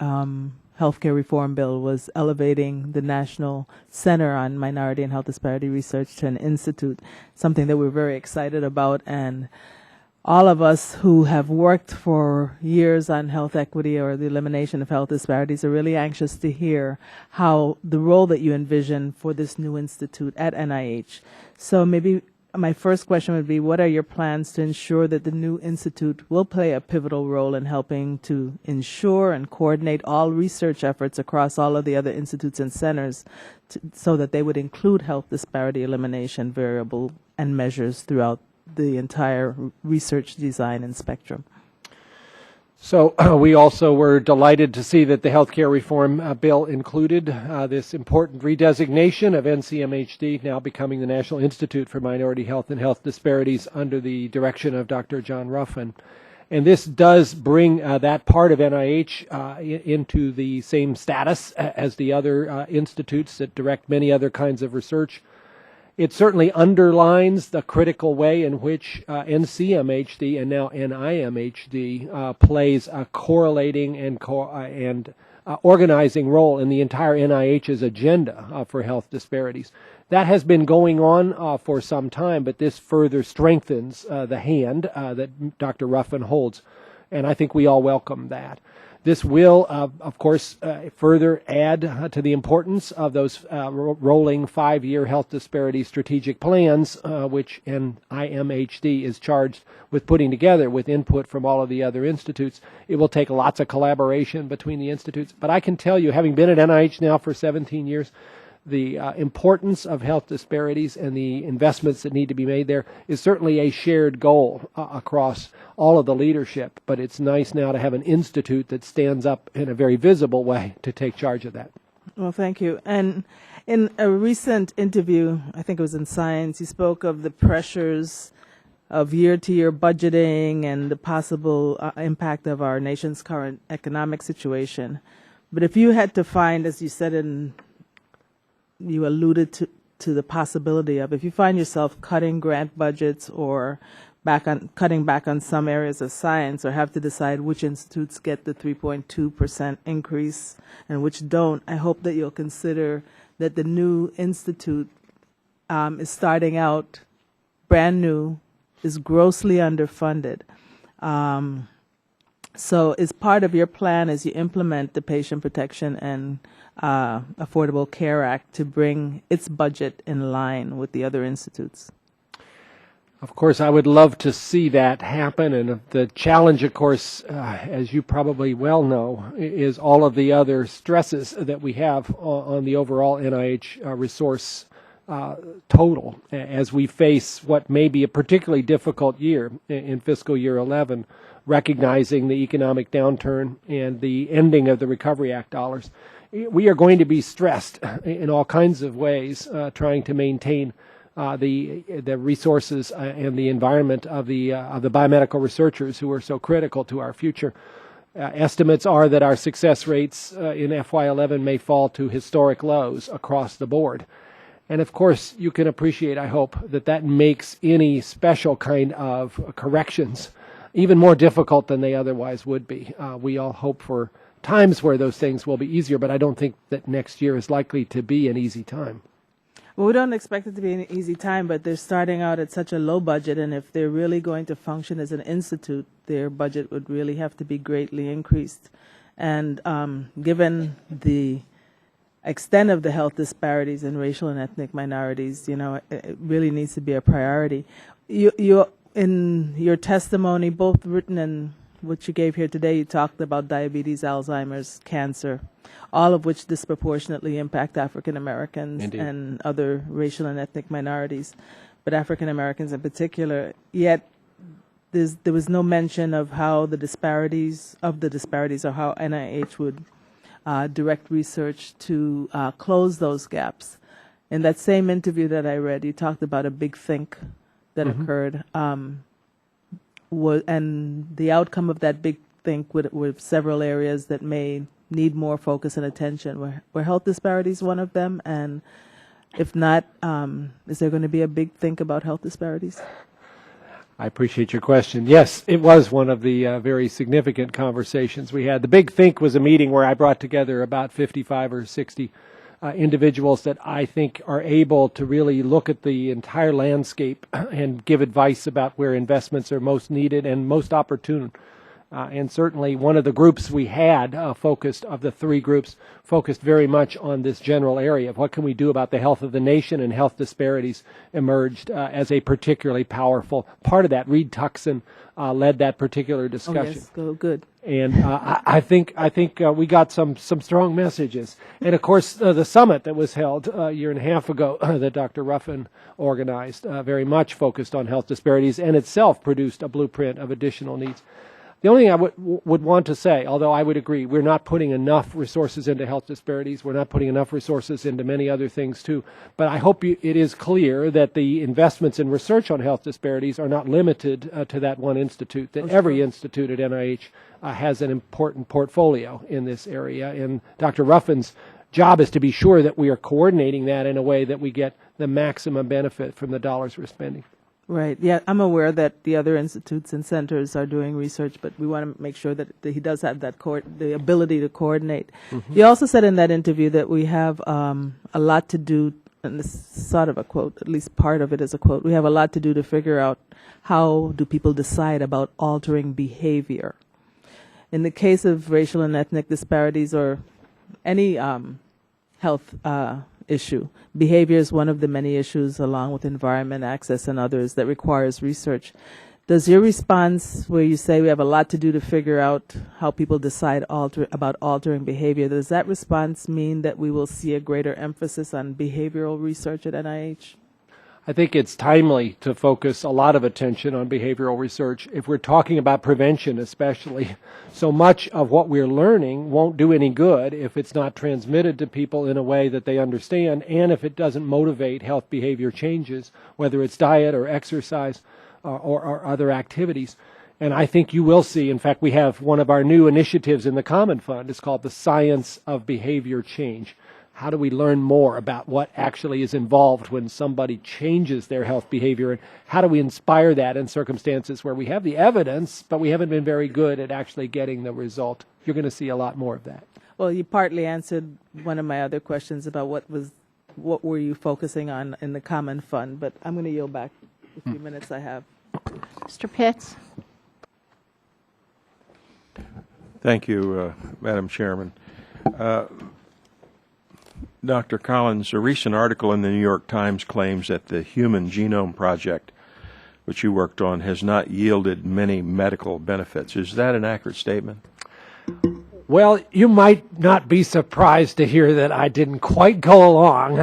healthcare reform bill was elevating the National Center on Minority and Health Disparity Research to an institute, something that we're very excited about. And all of us who have worked for years on health equity or the elimination of health disparities are really anxious to hear how the role that you envision for this new institute at NIH. So maybe my first question would be, what are your plans to ensure that the new institute will play a pivotal role in helping to ensure and coordinate all research efforts across all of the other institutes and centers so that they would include health disparity elimination variable and measures throughout the entire research design and spectrum? So we also were delighted to see that the healthcare reform bill included this important redesignation of NCMHD, now becoming the National Institute for Minority Health and Health Disparities, under the direction of Dr. John Ruffin. And this does bring that part of NIH into the same status as the other institutes that direct many other kinds of research. It certainly underlines the critical way in which NCMHD and now NIMHD plays a correlating and organizing role in the entire NIH's agenda for health disparities. That has been going on for some time, but this further strengthens the hand that Dr. Ruffin holds, and I think we all welcome that. This will, of course, further add to the importance of those rolling 5-year health disparity strategic plans, which NIMHD is charged with putting together with input from all of the other institutes. It will take lots of collaboration between the institutes. But I can tell you, having been at NIH now for 17 years, the importance of health disparities and the investments that need to be made there is certainly a shared goal across all of the leadership, but it's nice now to have an institute that stands up in a very visible way to take charge of that. Well, thank you. And in a recent interview, I think it was in Science, you spoke of the pressures of year-to-year budgeting and the possible impact of our nation's current economic situation. But if you had to find, as you said you alluded to the possibility of, if you find yourself cutting grant budgets or cutting back on some areas of science, or have to decide which institutes get the 3.2% increase and which don't, I hope that you'll consider that the new institute is starting out brand new, is grossly underfunded. So is part of your plan as you implement the Patient Protection and Affordable Care Act to bring its budget in line with the other institutes? Of course, I would love to see that happen, and the challenge, of course, as you probably well know, is all of the other stresses that we have on the overall NIH resource total as we face what may be a particularly difficult year in fiscal year 11, recognizing the economic downturn and the ending of the Recovery Act dollars. We are going to be stressed in all kinds of ways trying to maintain the resources and the environment of the biomedical researchers who are so critical to our future. Estimates are that our success rates in FY11 may fall to historic lows across the board. And of course, you can appreciate, I hope, that makes any special kind of corrections even more difficult than they otherwise would be. We all hope for times where those things will be easier, but I don't think that next year is likely to be an easy time. Well, we don't expect it to be an easy time, but they're starting out at such a low budget, and if they're really going to function as an institute, their budget would really have to be greatly increased. And given the extent of the health disparities in racial and ethnic minorities, it really needs to be a priority. You in your testimony, both written and what you gave here today, you talked about diabetes, Alzheimer's, cancer, all of which disproportionately impact African Americans and other racial and ethnic minorities, but African Americans in particular. Yet there was no mention of how the disparities, or how NIH would direct research to close those gaps. In that same interview that I read, you talked about a big think that occurred, and the outcome of that big think with several areas that may need more focus and attention. Were health disparities one of them? And if not, is there going to be a big think about health disparities? I appreciate your question. Yes, it was one of the very significant conversations we had. The Big Think was a meeting where I brought together about 55 or 60 individuals that I think are able to really look at the entire landscape and give advice about where investments are most needed and most opportune. And certainly one of the groups we had focused, of the three groups, focused very much on this general area of what can we do about the health of the nation, and health disparities emerged as a particularly powerful part of that. Reed Tuckson led that particular discussion. Oh, yes, go good. And I think we got some strong messages. And of course, the summit that was held a year and a half ago that Dr. Ruffin organized very much focused on health disparities, and itself produced a blueprint of additional needs. The only thing I would want to say, although I would agree, we're not putting enough resources into health disparities. We're not putting enough resources into many other things, too. But I hope it is clear that the investments in research on health disparities are not limited to that one institute, that every institute at NIH has an important portfolio in this area. And Dr. Ruffin's job is to be sure that we are coordinating that in a way that we get the maximum benefit from the dollars we're spending. Right. Yeah, I'm aware that the other institutes and centers are doing research, but we want to make sure that he does have that the ability to coordinate. Mm-hmm. You also said in that interview that we have a lot to do, and this is sort of a quote, at least part of it is a quote, we have a lot to do to figure out how do people decide about altering behavior. In the case of racial and ethnic disparities or any health issue, behavior is one of the many issues, along with environment, access, and others, that requires research. Does your response, where you say we have a lot to do to figure out how people decide about altering behavior, does that response mean that we will see a greater emphasis on behavioral research at NIH? I think it's timely to focus a lot of attention on behavioral research if we're talking about prevention especially. So much of what we're learning won't do any good if it's not transmitted to people in a way that they understand, and if it doesn't motivate health behavior changes, whether it's diet or exercise or other activities. And I think you will see, in fact, we have one of our new initiatives in the Common Fund. It's called the Science of Behavior Change. How do we learn more about what actually is involved when somebody changes their health behavior, and how do we inspire that in circumstances where we have the evidence, but we haven't been very good at actually getting the result? You're going to see a lot more of that. Well, you partly answered one of my other questions about what were you focusing on in the Common Fund, but I'm going to yield back the few minutes I have. Mr. Pitts. Thank you, Madam Chairman. Dr. Collins, a recent article in the New York Times claims that the Human Genome Project, which you worked on, has not yielded many medical benefits. Is that an accurate statement? Well, you might not be surprised to hear that I didn't quite go along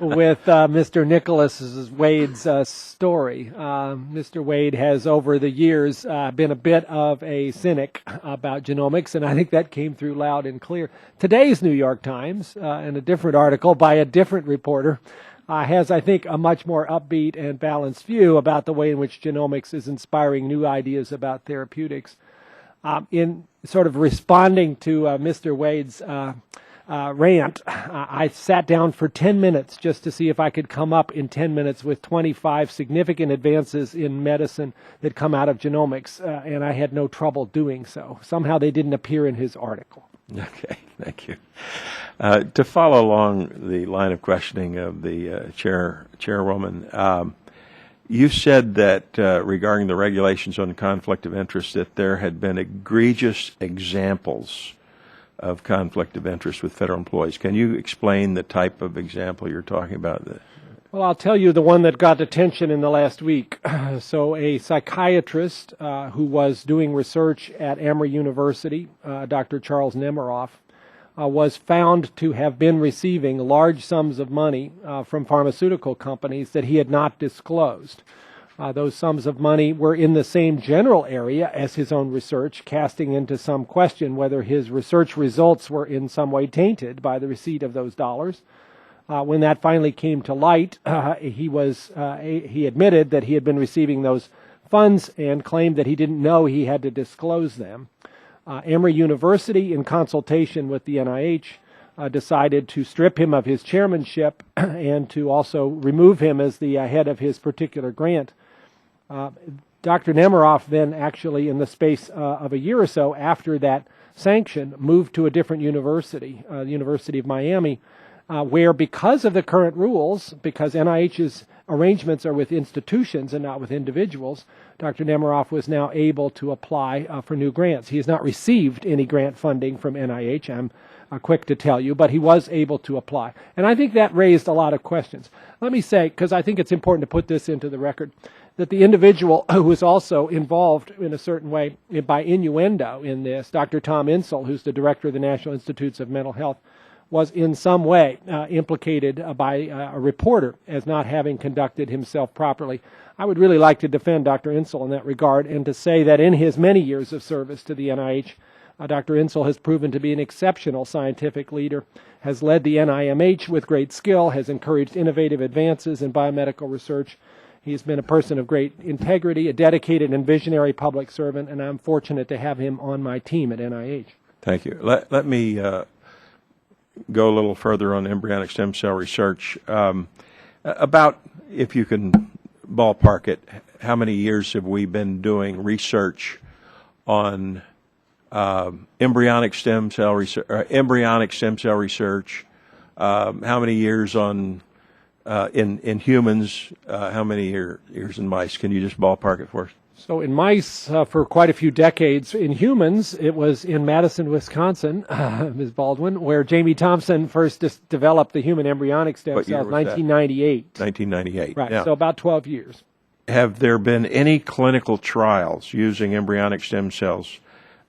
with Mr. Nicholas Wade's story. Mr. Wade has, over the years, been a bit of a cynic about genomics, and I think that came through loud and clear. Today's New York Times, in a different article by a different reporter, has, I think, a much more upbeat and balanced view about the way in which genomics is inspiring new ideas about therapeutics. In sort of responding to Mr. Wade's rant, I sat down for 10 minutes just to see if I could come up in 10 minutes with 25 significant advances in medicine that come out of genomics, and I had no trouble doing so. Somehow they didn't appear in his article. Okay, thank you. To follow along the line of questioning of the chairwoman, you said that regarding the regulations on conflict of interest, that there had been egregious examples of conflict of interest with federal employees. Can you explain the type of example you're talking about? Well, I'll tell you the one that got attention in the last week. So a psychiatrist who was doing research at Emory University, Dr. Charles Nemiroff, was found to have been receiving large sums of money from pharmaceutical companies that he had not disclosed. Those sums of money were in the same general area as his own research, casting into some question whether his research results were in some way tainted by the receipt of those dollars. When that finally came to light, he admitted that he had been receiving those funds and claimed that he didn't know he had to disclose them. Emory University, in consultation with the NIH, decided to strip him of his chairmanship and to also remove him as the head of his particular grant. Dr. Nemiroff then actually, in the space of a year or so after that sanction, moved to a different university, the University of Miami, where because of the current rules, because NIH's arrangements are with institutions and not with individuals, Dr. Nemiroff was now able to apply for new grants. He has not received any grant funding from NIH, I'm quick to tell you, but he was able to apply. And I think that raised a lot of questions. Let me say, because I think it's important to put this into the record, that the individual who was also involved in a certain way by innuendo in this, Dr. Tom Insel, who's the director of the National Institutes of Mental Health, was in some way implicated by a reporter as not having conducted himself properly. I would really like to defend Dr. Insel in that regard and to say that in his many years of service to the NIH, Dr. Insel has proven to be an exceptional scientific leader, has led the NIMH with great skill, has encouraged innovative advances in biomedical research. He has been a person of great integrity, a dedicated and visionary public servant, and I'm fortunate to have him on my team at NIH. Thank you. Let me go a little further on embryonic stem cell research. About, if you can ballpark it, how many years have we been doing research on embryonic stem cell research? How many years on in humans? How many years in mice? Can you just ballpark it for us? So in mice, for quite a few decades. In humans, it was in Madison, Wisconsin, Ms. Baldwin, where Jamie Thompson first developed the human embryonic stem cells, 1998. 1998. Right, yeah. so about 12 years. Have there been any clinical trials using embryonic stem cells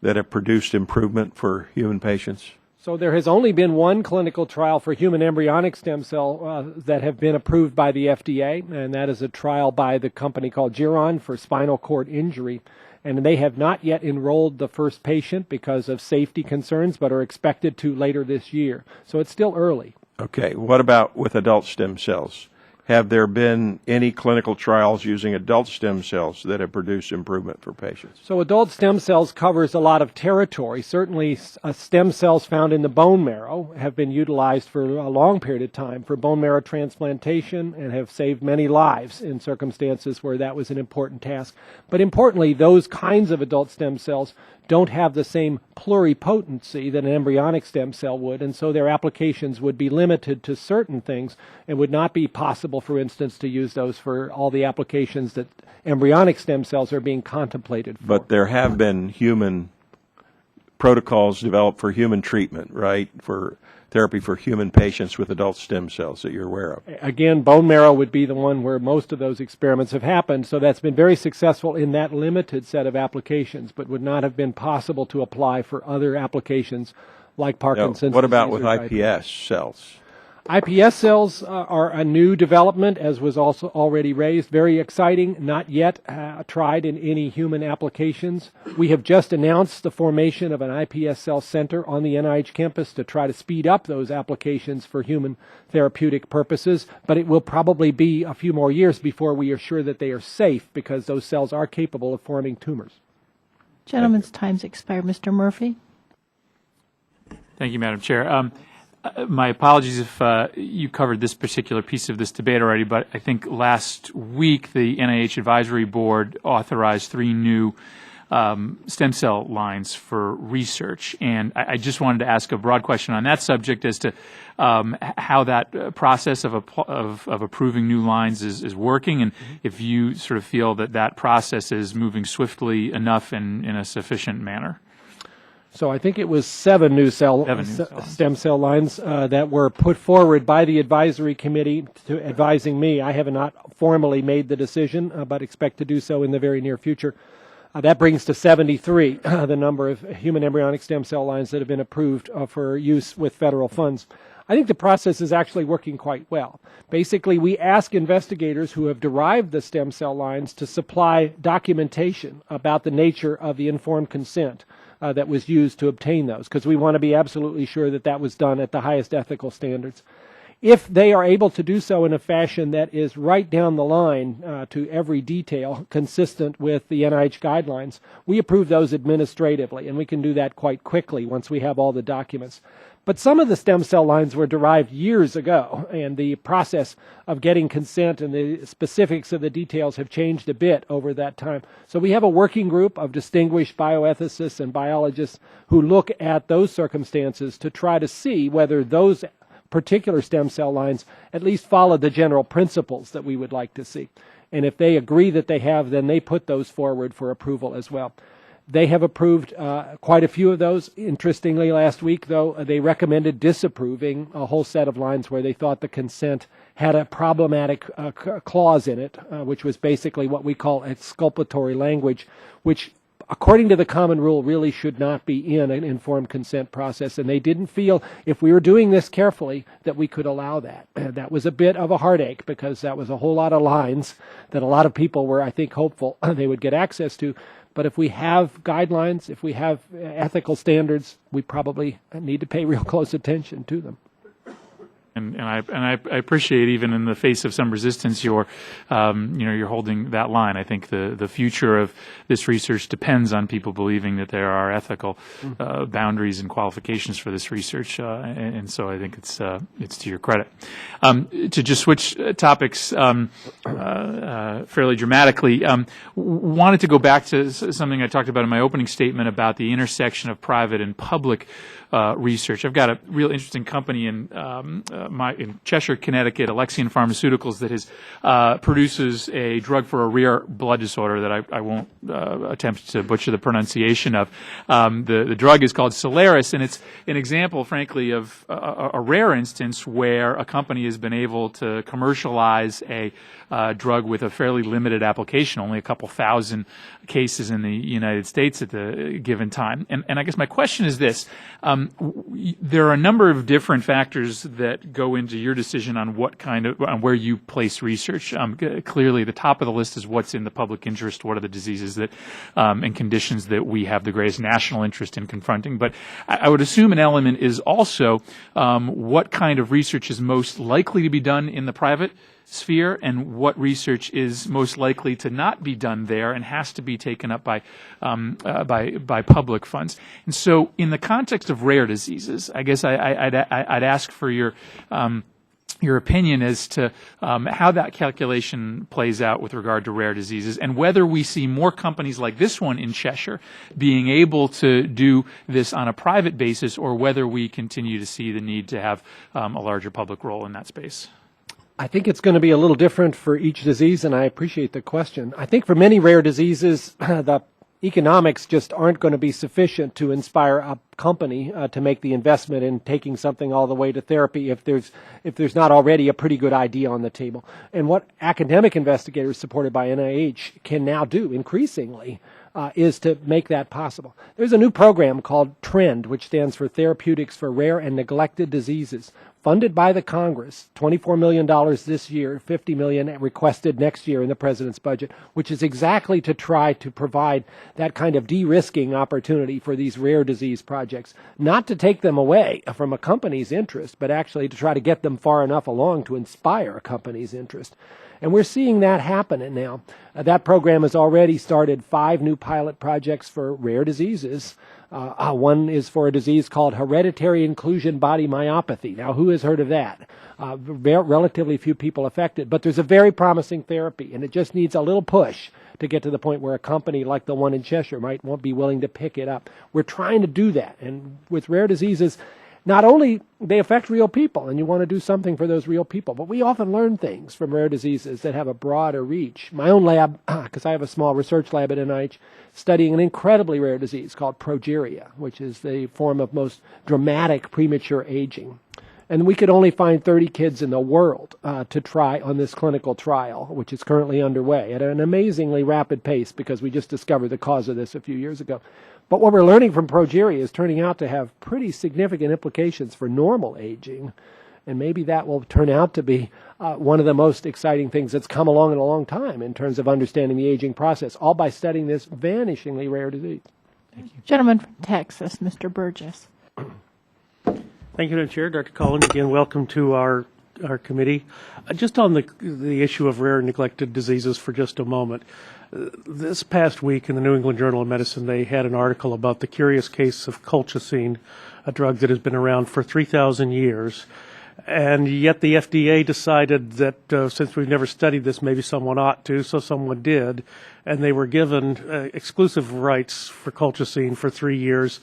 that have produced improvement for human patients? So there has only been one clinical trial for human embryonic stem cell that have been approved by the FDA, and that is a trial by the company called Geron for spinal cord injury. And they have not yet enrolled the first patient because of safety concerns, but are expected to later this year. So it's still early. Okay. What about with adult stem cells? Have there been any clinical trials using adult stem cells that have produced improvement for patients? So adult stem cells covers a lot of territory. Certainly stem cells found in the bone marrow have been utilized for a long period of time for bone marrow transplantation and have saved many lives in circumstances where that was an important task. But importantly, those kinds of adult stem cells don't have the same pluripotency that an embryonic stem cell would, and so their applications would be limited to certain things. It would not be possible, for instance, to use those for all the applications that embryonic stem cells are being contemplated for. But there have been human protocols developed for human treatment, right, for therapy for human patients with adult stem cells that you're aware of. Again, bone marrow would be the one where most of those experiments have happened, so that's been very successful in that limited set of applications, but would not have been possible to apply for other applications like Parkinson's. What about with disease or IPS cells? IPS cells are a new development, as was also already raised. Very exciting, not yet tried in any human applications. We have just announced the formation of an IPS cell center on the NIH campus to try to speed up those applications for human therapeutic purposes, but it will probably be a few more years before we are sure that they are safe because those cells are capable of forming tumors. Gentleman's time's expired. Mr. Murphy? Thank you, Madam Chair. My apologies if you covered this particular piece of this debate already, but I think last week the NIH Advisory Board authorized 3 new stem cell lines for research. And I just wanted to ask a broad question on that subject as to how that process of approving new lines is working, and if you sort of feel that that process is moving swiftly enough in a sufficient manner. So I think it was 7 new stem cell lines that were put forward by the advisory committee to advising me. I have not formally made the decision, but expect to do so in the very near future. That brings to 73 the number of human embryonic stem cell lines that have been approved for use with federal funds. I think the process is actually working quite well. Basically, we ask investigators who have derived the stem cell lines to supply documentation about the nature of the informed consent that was used to obtain those, because we want to be absolutely sure that that was done at the highest ethical standards. If they are able to do so in a fashion that is right down the line to every detail consistent with the NIH guidelines, we approve those administratively, and we can do that quite quickly once we have all the documents. But some of the stem cell lines were derived years ago, and the process of getting consent and the specifics of the details have changed a bit over that time. So we have a working group of distinguished bioethicists and biologists who look at those circumstances to try to see whether those particular stem cell lines at least follow the general principles that we would like to see. And if they agree that they have, then they put those forward for approval as well. They have approved quite a few of those. Interestingly, last week, though, they recommended disapproving a whole set of lines where they thought the consent had a problematic clause in it, which was basically what we call exculpatory language, which, according to the common rule, really should not be in an informed consent process. And they didn't feel, if we were doing this carefully, that we could allow that. That was a bit of a heartache, because that was a whole lot of lines that a lot of people were, I think, hopeful they would get access to. But if we have guidelines, if we have ethical standards, we probably need to pay real close attention to them. And I appreciate, even in the face of some resistance, you're holding that line. I think the future of this research depends on people believing that there are ethical boundaries and qualifications for this research, and so I think it's to your credit. To just switch topics fairly dramatically, wanted to go back to something I talked about in my opening statement about the intersection of private and public research. I've got a real interesting company in Cheshire, Connecticut, Alexion Pharmaceuticals, that produces a drug for a rare blood disorder that I won't attempt to butcher the pronunciation of. The drug is called Solaris, and it's an example, frankly, of a rare instance where a company has been able to commercialize a drug with a fairly limited application, only a couple thousand cases in the United States at the given time. And I guess my question is this. There are a number of different factors that go into your decision on on where you place research. Clearly, the top of the list is what's in the public interest, what are the diseases that and conditions that we have the greatest national interest in confronting. But I would assume an element is also what kind of research is most likely to be done in the private sphere, and what research is most likely to not be done there and has to be taken up by public funds. And so, in the context of rare diseases, I guess I'd ask for your opinion as to how that calculation plays out with regard to rare diseases, and whether we see more companies like this one in Cheshire being able to do this on a private basis, or whether we continue to see the need to have a larger public role in that space. I think it's going to be a little different for each disease, and I appreciate the question. I think for many rare diseases, the economics just aren't going to be sufficient to inspire a company to make the investment in taking something all the way to therapy if there's not already a pretty good idea on the table. And what academic investigators supported by NIH can now do increasingly is to make that possible. There's a new program called TREND, which stands for Therapeutics for Rare and Neglected Diseases, funded by the Congress, $24 million this year, $50 million requested next year in the President's budget, which is exactly to try to provide that kind of de-risking opportunity for these rare disease projects, not to take them away from a company's interest, but actually to try to get them far enough along to inspire a company's interest. And we're seeing that happen now. That program has already started 5 new pilot projects for rare diseases. One is for a disease called hereditary inclusion body myopathy. Now, who has heard of that? Relatively few people affected, but there's a very promising therapy, and it just needs a little push to get to the point where a company like the one in Cheshire won't be willing to pick it up. We're trying to do that, and with rare diseases, not only they affect real people, and you want to do something for those real people, but we often learn things from rare diseases that have a broader reach. My own lab, because I have a small research lab at NIH, studying an incredibly rare disease called progeria, which is the form of most dramatic premature aging. And we could only find 30 kids in the world to try on this clinical trial, which is currently underway at an amazingly rapid pace, because we just discovered the cause of this a few years ago. But what we're learning from progeria is turning out to have pretty significant implications for normal aging. And maybe that will turn out to be one of the most exciting things that's come along in a long time in terms of understanding the aging process, all by studying this vanishingly rare disease. Thank you. Gentleman from Texas, Mr. Burgess. Thank you, Madam Chair. Dr. Collins, again, welcome to our committee. Just on the issue of rare and neglected diseases for just a moment. This past week in the New England Journal of Medicine, they had an article about the curious case of colchicine a drug that has been around for 3,000 years. And yet the FDA decided that since we've never studied this, maybe someone ought to, so someone did. And they were given exclusive rights for colchicine for 3 years,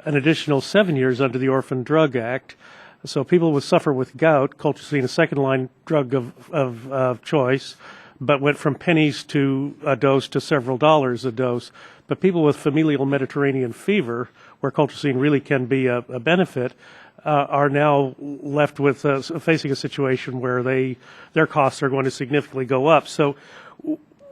an additional 7 years under the Orphan Drug Act. So people would suffer with gout, colchicine, a second-line drug of choice, but went from pennies to a dose to several dollars a dose. But people with familial Mediterranean fever, where colchicine really can be a benefit, are now left with facing a situation where their costs are going to significantly go up. So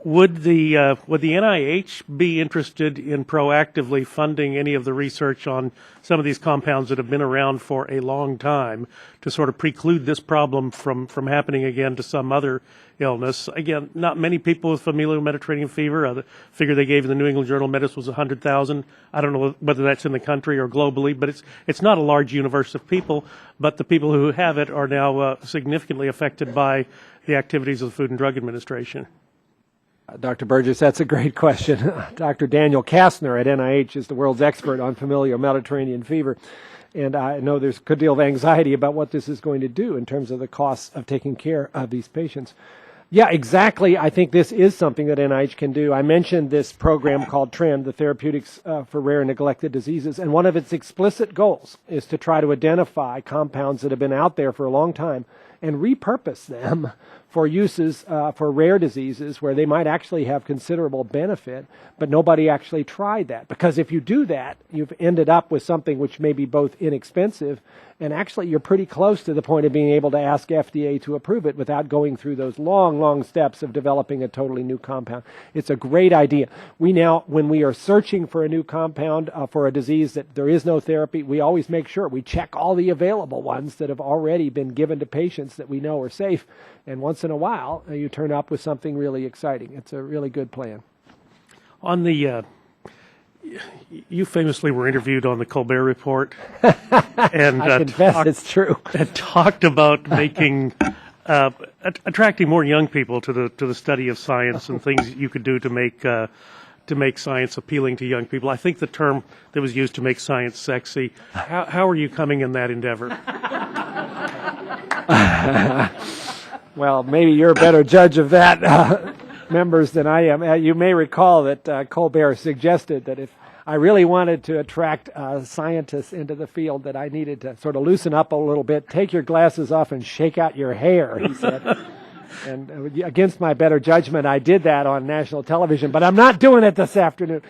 would the NIH be interested in proactively funding any of the research on some of these compounds that have been around for a long time to sort of preclude this problem from happening again to some other illness? Again, not many people with familial Mediterranean fever. The figure they gave in the New England Journal of Medicine was 100,000. I don't know whether that's in the country or globally, but it's not a large universe of people. But the people who have it are now significantly affected by the activities of the Food and Drug Administration. Dr. Burgess, that's a great question. Dr. Daniel Kastner at NIH is the world's expert on familial Mediterranean fever. And I know there's a good deal of anxiety about what this is going to do in terms of the costs of taking care of these patients. Yeah, exactly. I think this is something that NIH can do. I mentioned this program called TREND, the Therapeutics for Rare and Neglected Diseases, and one of its explicit goals is to try to identify compounds that have been out there for a long time and repurpose them for uses for rare diseases where they might actually have considerable benefit, but nobody actually tried that. Because if you do that, you've ended up with something which may be both inexpensive and actually you're pretty close to the point of being able to ask FDA to approve it without going through those long, long steps of developing a totally new compound. It's a great idea. We now, when we are searching for a new compound for a disease that there is no therapy, we always make sure we check all the available ones that have already been given to patients that we know are safe. And once in a while, you turn up with something really exciting. It's a really good plan. On the you famously were interviewed on the Colbert Report, and I confess it's true. And talked about making attracting more young people to the study of science and things you could do to make science appealing to young people. I think the term that was used to make science sexy. How are you coming in that endeavor? Well, maybe you're a better judge of that, members, than I am. You may recall that Colbert suggested that if I really wanted to attract scientists into the field, that I needed to sort of loosen up a little bit, take your glasses off and shake out your hair, he said. And against my better judgment, I did that on national television, but I'm not doing it this afternoon.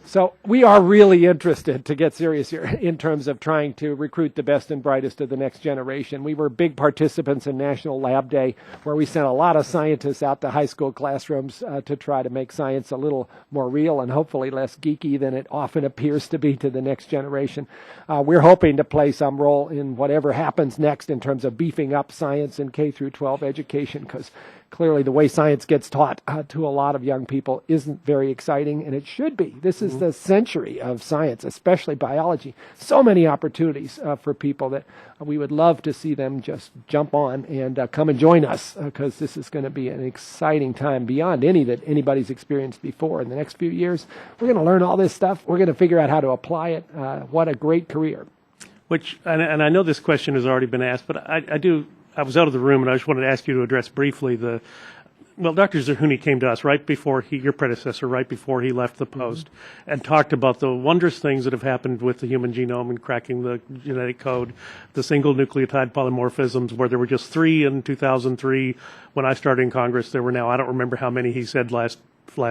So we are really interested, to get serious here, in terms of trying to recruit the best and brightest of the next generation. We were big participants in National Lab Day, where we sent a lot of scientists out to high school classrooms to try to make science a little more real and hopefully less geeky than it often appears to be to the next generation. We're hoping to play some role in whatever happens next in terms of beefing up science in K through 12 education, because clearly the way science gets taught to a lot of young people isn't very exciting, and it should be. This is the century of science, especially biology. So many opportunities for people that we would love to see them just jump on and come and join us, because this is going to be an exciting time beyond any that anybody's experienced before. In the next few years, we're going to learn all this stuff. We're going to figure out how to apply it. What a great career. And I know this question has already been asked, but I was out of the room, and I just wanted to ask you to address briefly Dr. Zerhouni came to us right before your predecessor, right before he left the post, and talked about the wondrous things that have happened with the human genome and cracking the genetic code, the single nucleotide polymorphisms, where there were just 3 in 2003. When I started in Congress, there were now, I don't remember how many he said last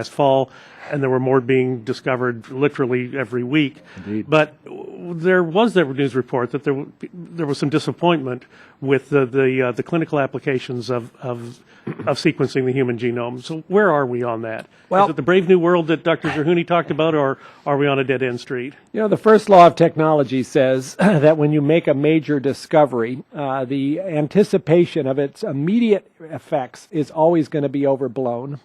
fall, and there were more being discovered literally every week. Indeed. But there was that news report that there was some disappointment with the clinical applications of sequencing the human genome. So where are we on that? Well, is it the brave new world that Dr. Zerhouni talked about, or are we on a dead-end street? You know, the first law of technology says that when you make a major discovery, the anticipation of its immediate effects is always going to be overblown.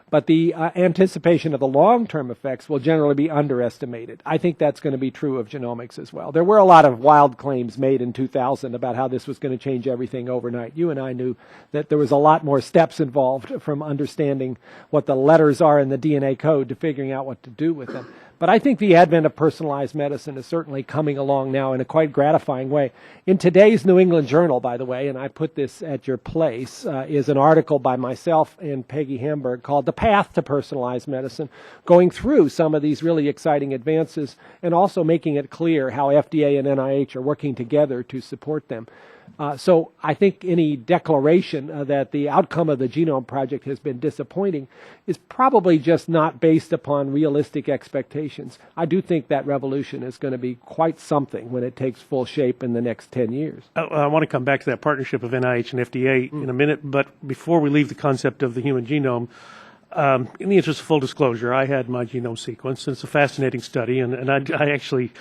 But the anticipation of the long-term effects will generally be underestimated. I think that's going to be true of genomics as well. There were a lot of wild claims made in 2000 about how this was going to change everything overnight. You and I knew that there was a lot more steps involved, from understanding what the letters are in the DNA code to figuring out what to do with them. But I think the advent of personalized medicine is certainly coming along now in a quite gratifying way. In today's New England Journal, by the way, and I put this at your place, is an article by myself and Peggy Hamburg called The Path to Personalized Medicine, going through some of these really exciting advances and also making it clear how FDA and NIH are working together to support them. So I think any declaration that the outcome of the Genome Project has been disappointing is probably just not based upon realistic expectations. I do think that revolution is going to be quite something when it takes full shape in the next 10 years. I want to come back to that partnership of NIH and FDA in a minute, but before we leave the concept of the human genome, in the interest of full disclosure, I had my genome sequenced. It's a fascinating study, and I actually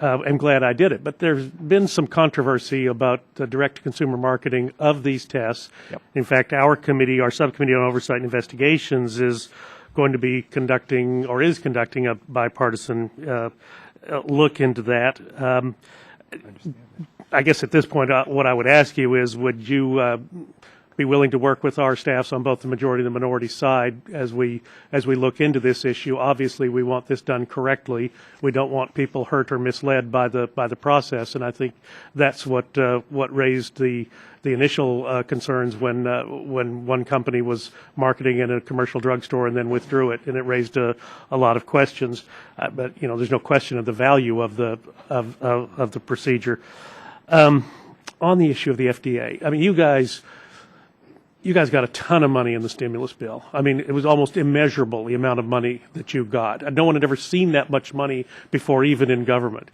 am glad I did it. But there's been some controversy about direct-to-consumer marketing of these tests. Yep. In fact, our committee, our subcommittee on oversight and investigations, is going to be conducting, or is conducting, a bipartisan look into that. I guess at this point, what I would ask you is, would you be willing to work with our staffs on both the majority and the minority side as we look into this issue? Obviously, we want this done correctly. We don't want people hurt or misled by the process, and I think that's what raised the initial concerns when one company was marketing in a commercial drugstore and then withdrew it, and it raised a lot of questions. But there's no question of the value of the procedure. On the issue of the FDA, I mean, you guys got a ton of money in the stimulus bill. I mean, it was almost immeasurable, the amount of money that you got. No one had ever seen that much money before, even in government.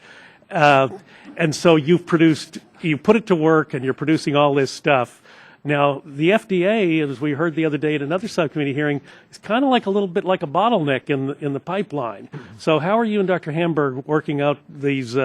And so you put it to work, and you're producing all this stuff. Now, the FDA, as we heard the other day at another subcommittee hearing, is kind of like a little bit like a bottleneck in the pipeline. So how are you and Dr. Hamburg working out these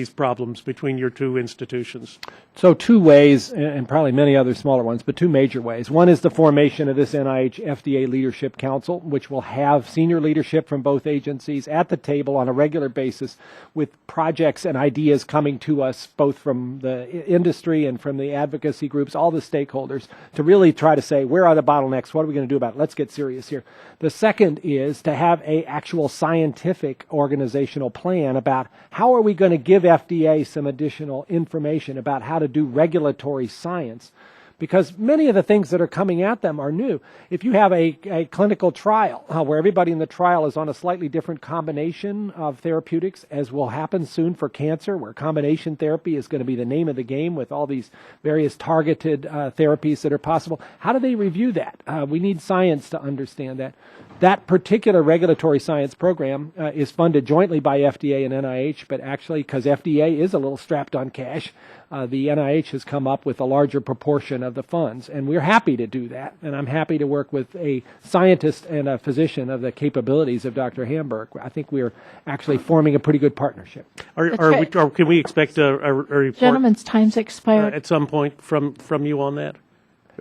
problems between your two institutions? So two ways, and probably many other smaller ones, but two major ways. One is the formation of this NIH FDA Leadership Council, which will have senior leadership from both agencies at the table on a regular basis with projects and ideas coming to us both from the industry and from the advocacy groups, all the stakeholders, to really try to say, where are the bottlenecks? What are we going to do about it? Let's get serious here. The second is to have an actual scientific organizational plan about how are we going to give FDA some additional information about how to do regulatory science, because many of the things that are coming at them are new. If you have a clinical trial where everybody in the trial is on a slightly different combination of therapeutics, as will happen soon for cancer, where combination therapy is going to be the name of the game with all these various targeted therapies that are possible, how do they review that? We need science to understand that. That particular regulatory science program is funded jointly by FDA and NIH, but actually, because FDA is a little strapped on cash, the NIH has come up with a larger proportion of the funds, and we're happy to do that. And I'm happy to work with a scientist and a physician of the capabilities of Dr. Hamburg. I think we're actually forming a pretty good partnership. Can we expect a report? Gentlemen's time's expired. At some point from you on that?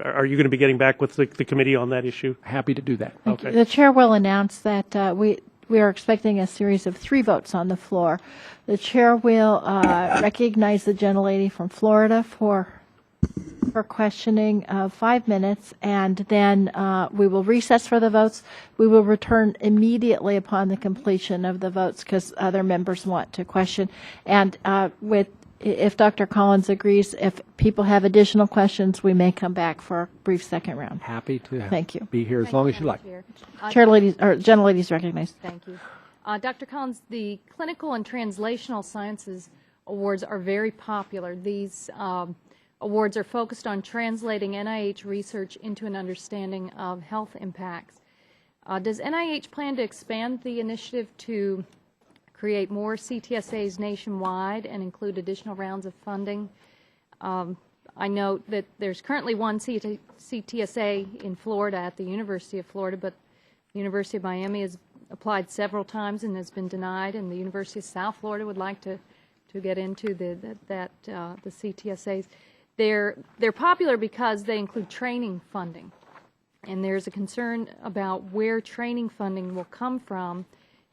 Are you going to be getting back with the committee on that issue? Happy to do that. Okay. The chair will announce that we are expecting a series of 3 votes on the floor. The chair will recognize the gentlelady from Florida for questioning of 5 minutes, and then we will recess for the votes. We will return immediately upon the completion of the votes because other members want to question. And if Dr. Collins agrees, if people have additional questions, we may come back for a brief second round. Happy to Thank you. Be here as long as you like. Gentlelady is recognized. Thank you. Dr. Collins, the Clinical and Translational Sciences Awards are very popular. These awards are focused on translating NIH research into an understanding of health impacts. Does NIH plan to expand the initiative to create more CTSAs nationwide and include additional rounds of funding? I note that there's currently one CTSA in Florida at the University of Florida, but the University of Miami has applied several times and has been denied, and the University of South Florida would like to get into the CTSAs. They're popular because they include training funding, and there's a concern about where training funding will come from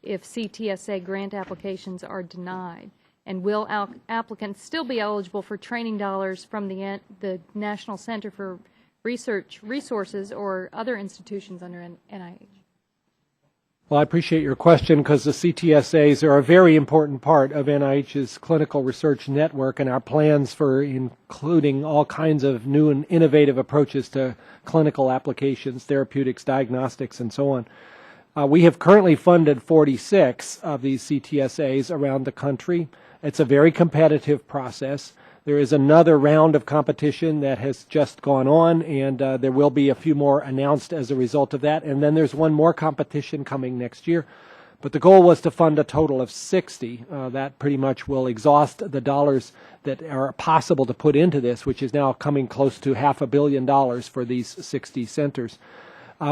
if CTSA grant applications are denied. And will applicants still be eligible for training dollars from the National Center for Research Resources or other institutions under NIH? Well, I appreciate your question because the CTSAs are a very important part of NIH's clinical research network and our plans for including all kinds of new and innovative approaches to clinical applications, therapeutics, diagnostics, and so on. We have currently funded 46 of these CTSAs around the country. It's a very competitive process. There is another round of competition that has just gone on, and there will be a few more announced as a result of that. And then there's one more competition coming next year. But the goal was to fund a total of 60. That pretty much will exhaust the dollars that are possible to put into this, which is now coming close to $500 million for these 60 centers.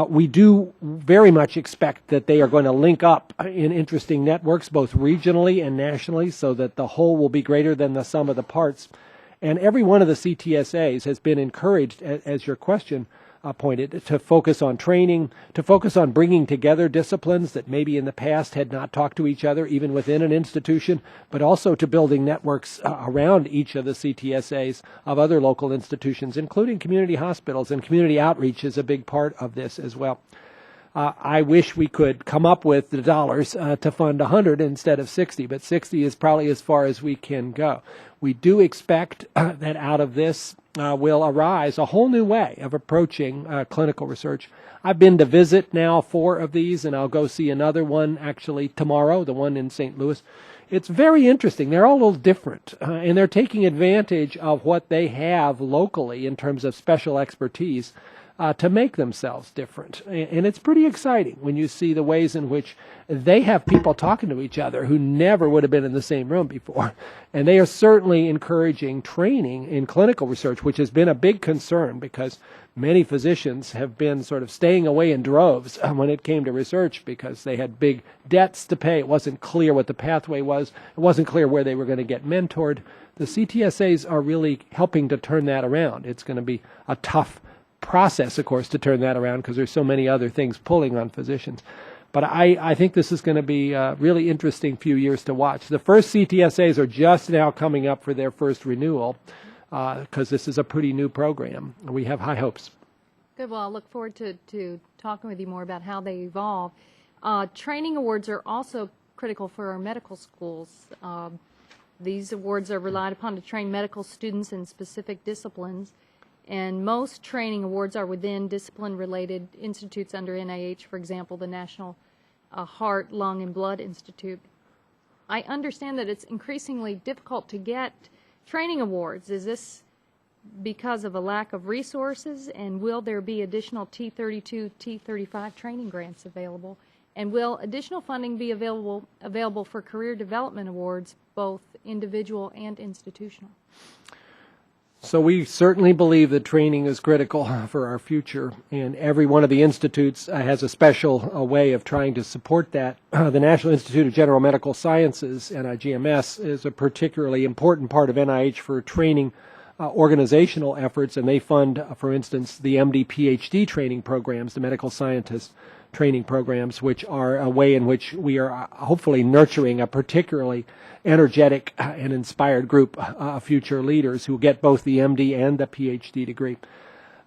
We do very much expect that they are going to link up in interesting networks, both regionally and nationally, so that the whole will be greater than the sum of the parts. And every one of the CTSAs has been encouraged, as your question pointed, to focus on training, to focus on bringing together disciplines that maybe in the past had not talked to each other, even within an institution, but also to building networks around each of the CTSAs of other local institutions, including community hospitals, and community outreach is a big part of this as well. I wish we could come up with the dollars to fund 100 instead of 60, but 60 is probably as far as we can go. We do expect that out of this will arise a whole new way of approaching clinical research. I've been to visit now 4 of these, and I'll go see another one actually tomorrow, the one in St. Louis. It's very interesting. They're all a little different, and they're taking advantage of what they have locally in terms of special expertise to make themselves different. And it's pretty exciting when you see the ways in which they have people talking to each other who never would have been in the same room before. And they are certainly encouraging training in clinical research, which has been a big concern because many physicians have been sort of staying away in droves when it came to research because they had big debts to pay. It wasn't clear what the pathway was. It wasn't clear where they were going to get mentored. The CTSAs are really helping to turn that around. It's going to be a tough process, of course, to turn that around because there's so many other things pulling on physicians. But I think this is going to be a really interesting few years to watch. The first CTSAs are just now coming up for their first renewal because this is a pretty new program. We have high hopes. Good. Well, I look forward to talking with you more about how they evolve. Training awards are also critical for our medical schools. These awards are relied upon to train medical students in specific disciplines. And most training awards are within discipline-related institutes under NIH, for example, the National Heart, Lung, and Blood Institute. I understand that it's increasingly difficult to get training awards. Is this because of a lack of resources, and will there be additional T32, T35 training grants available? And will additional funding be available for career development awards, both individual and institutional? So we certainly believe that training is critical for our future, and every one of the institutes has a special way of trying to support that. The National Institute of General Medical Sciences, NIGMS, is a particularly important part of NIH for training organizational efforts, and they fund, for instance, the MD PhD training programs, the medical scientist training programs, which are a way in which we are hopefully nurturing a particularly energetic and inspired group of future leaders who get both the MD and the PhD degree.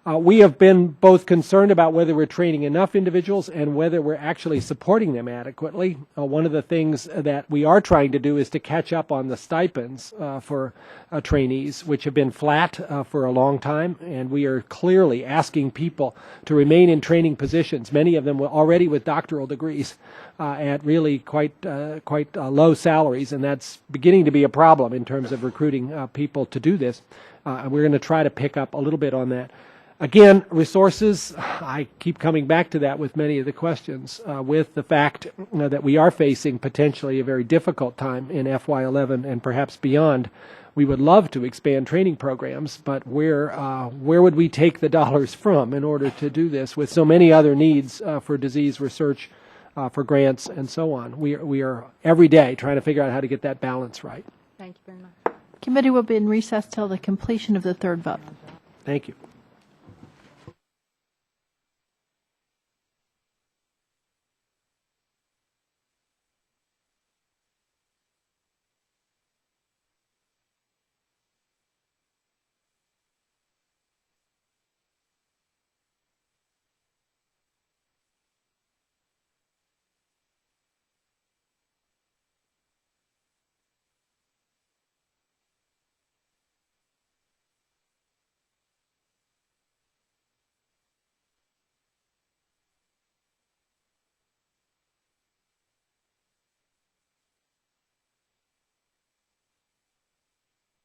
We have been both concerned about whether we're training enough individuals and whether we're actually supporting them adequately. One of the things that we are trying to do is to catch up on the stipends for trainees, which have been flat for a long time, and we are clearly asking people to remain in training positions, many of them already with doctoral degrees, at really quite low salaries, and that's beginning to be a problem in terms of recruiting people to do this. And we're going to try to pick up a little bit on that. Again, resources, I keep coming back to that with many of the questions, with the fact that we are facing potentially a very difficult time in FY11 and perhaps beyond. We would love to expand training programs, but where would we take the dollars from in order to do this with so many other needs for disease research, for grants, and so on? We are every day trying to figure out how to get that balance right. Thank you very much. Committee will be in recess till the completion of the third vote. Thank you.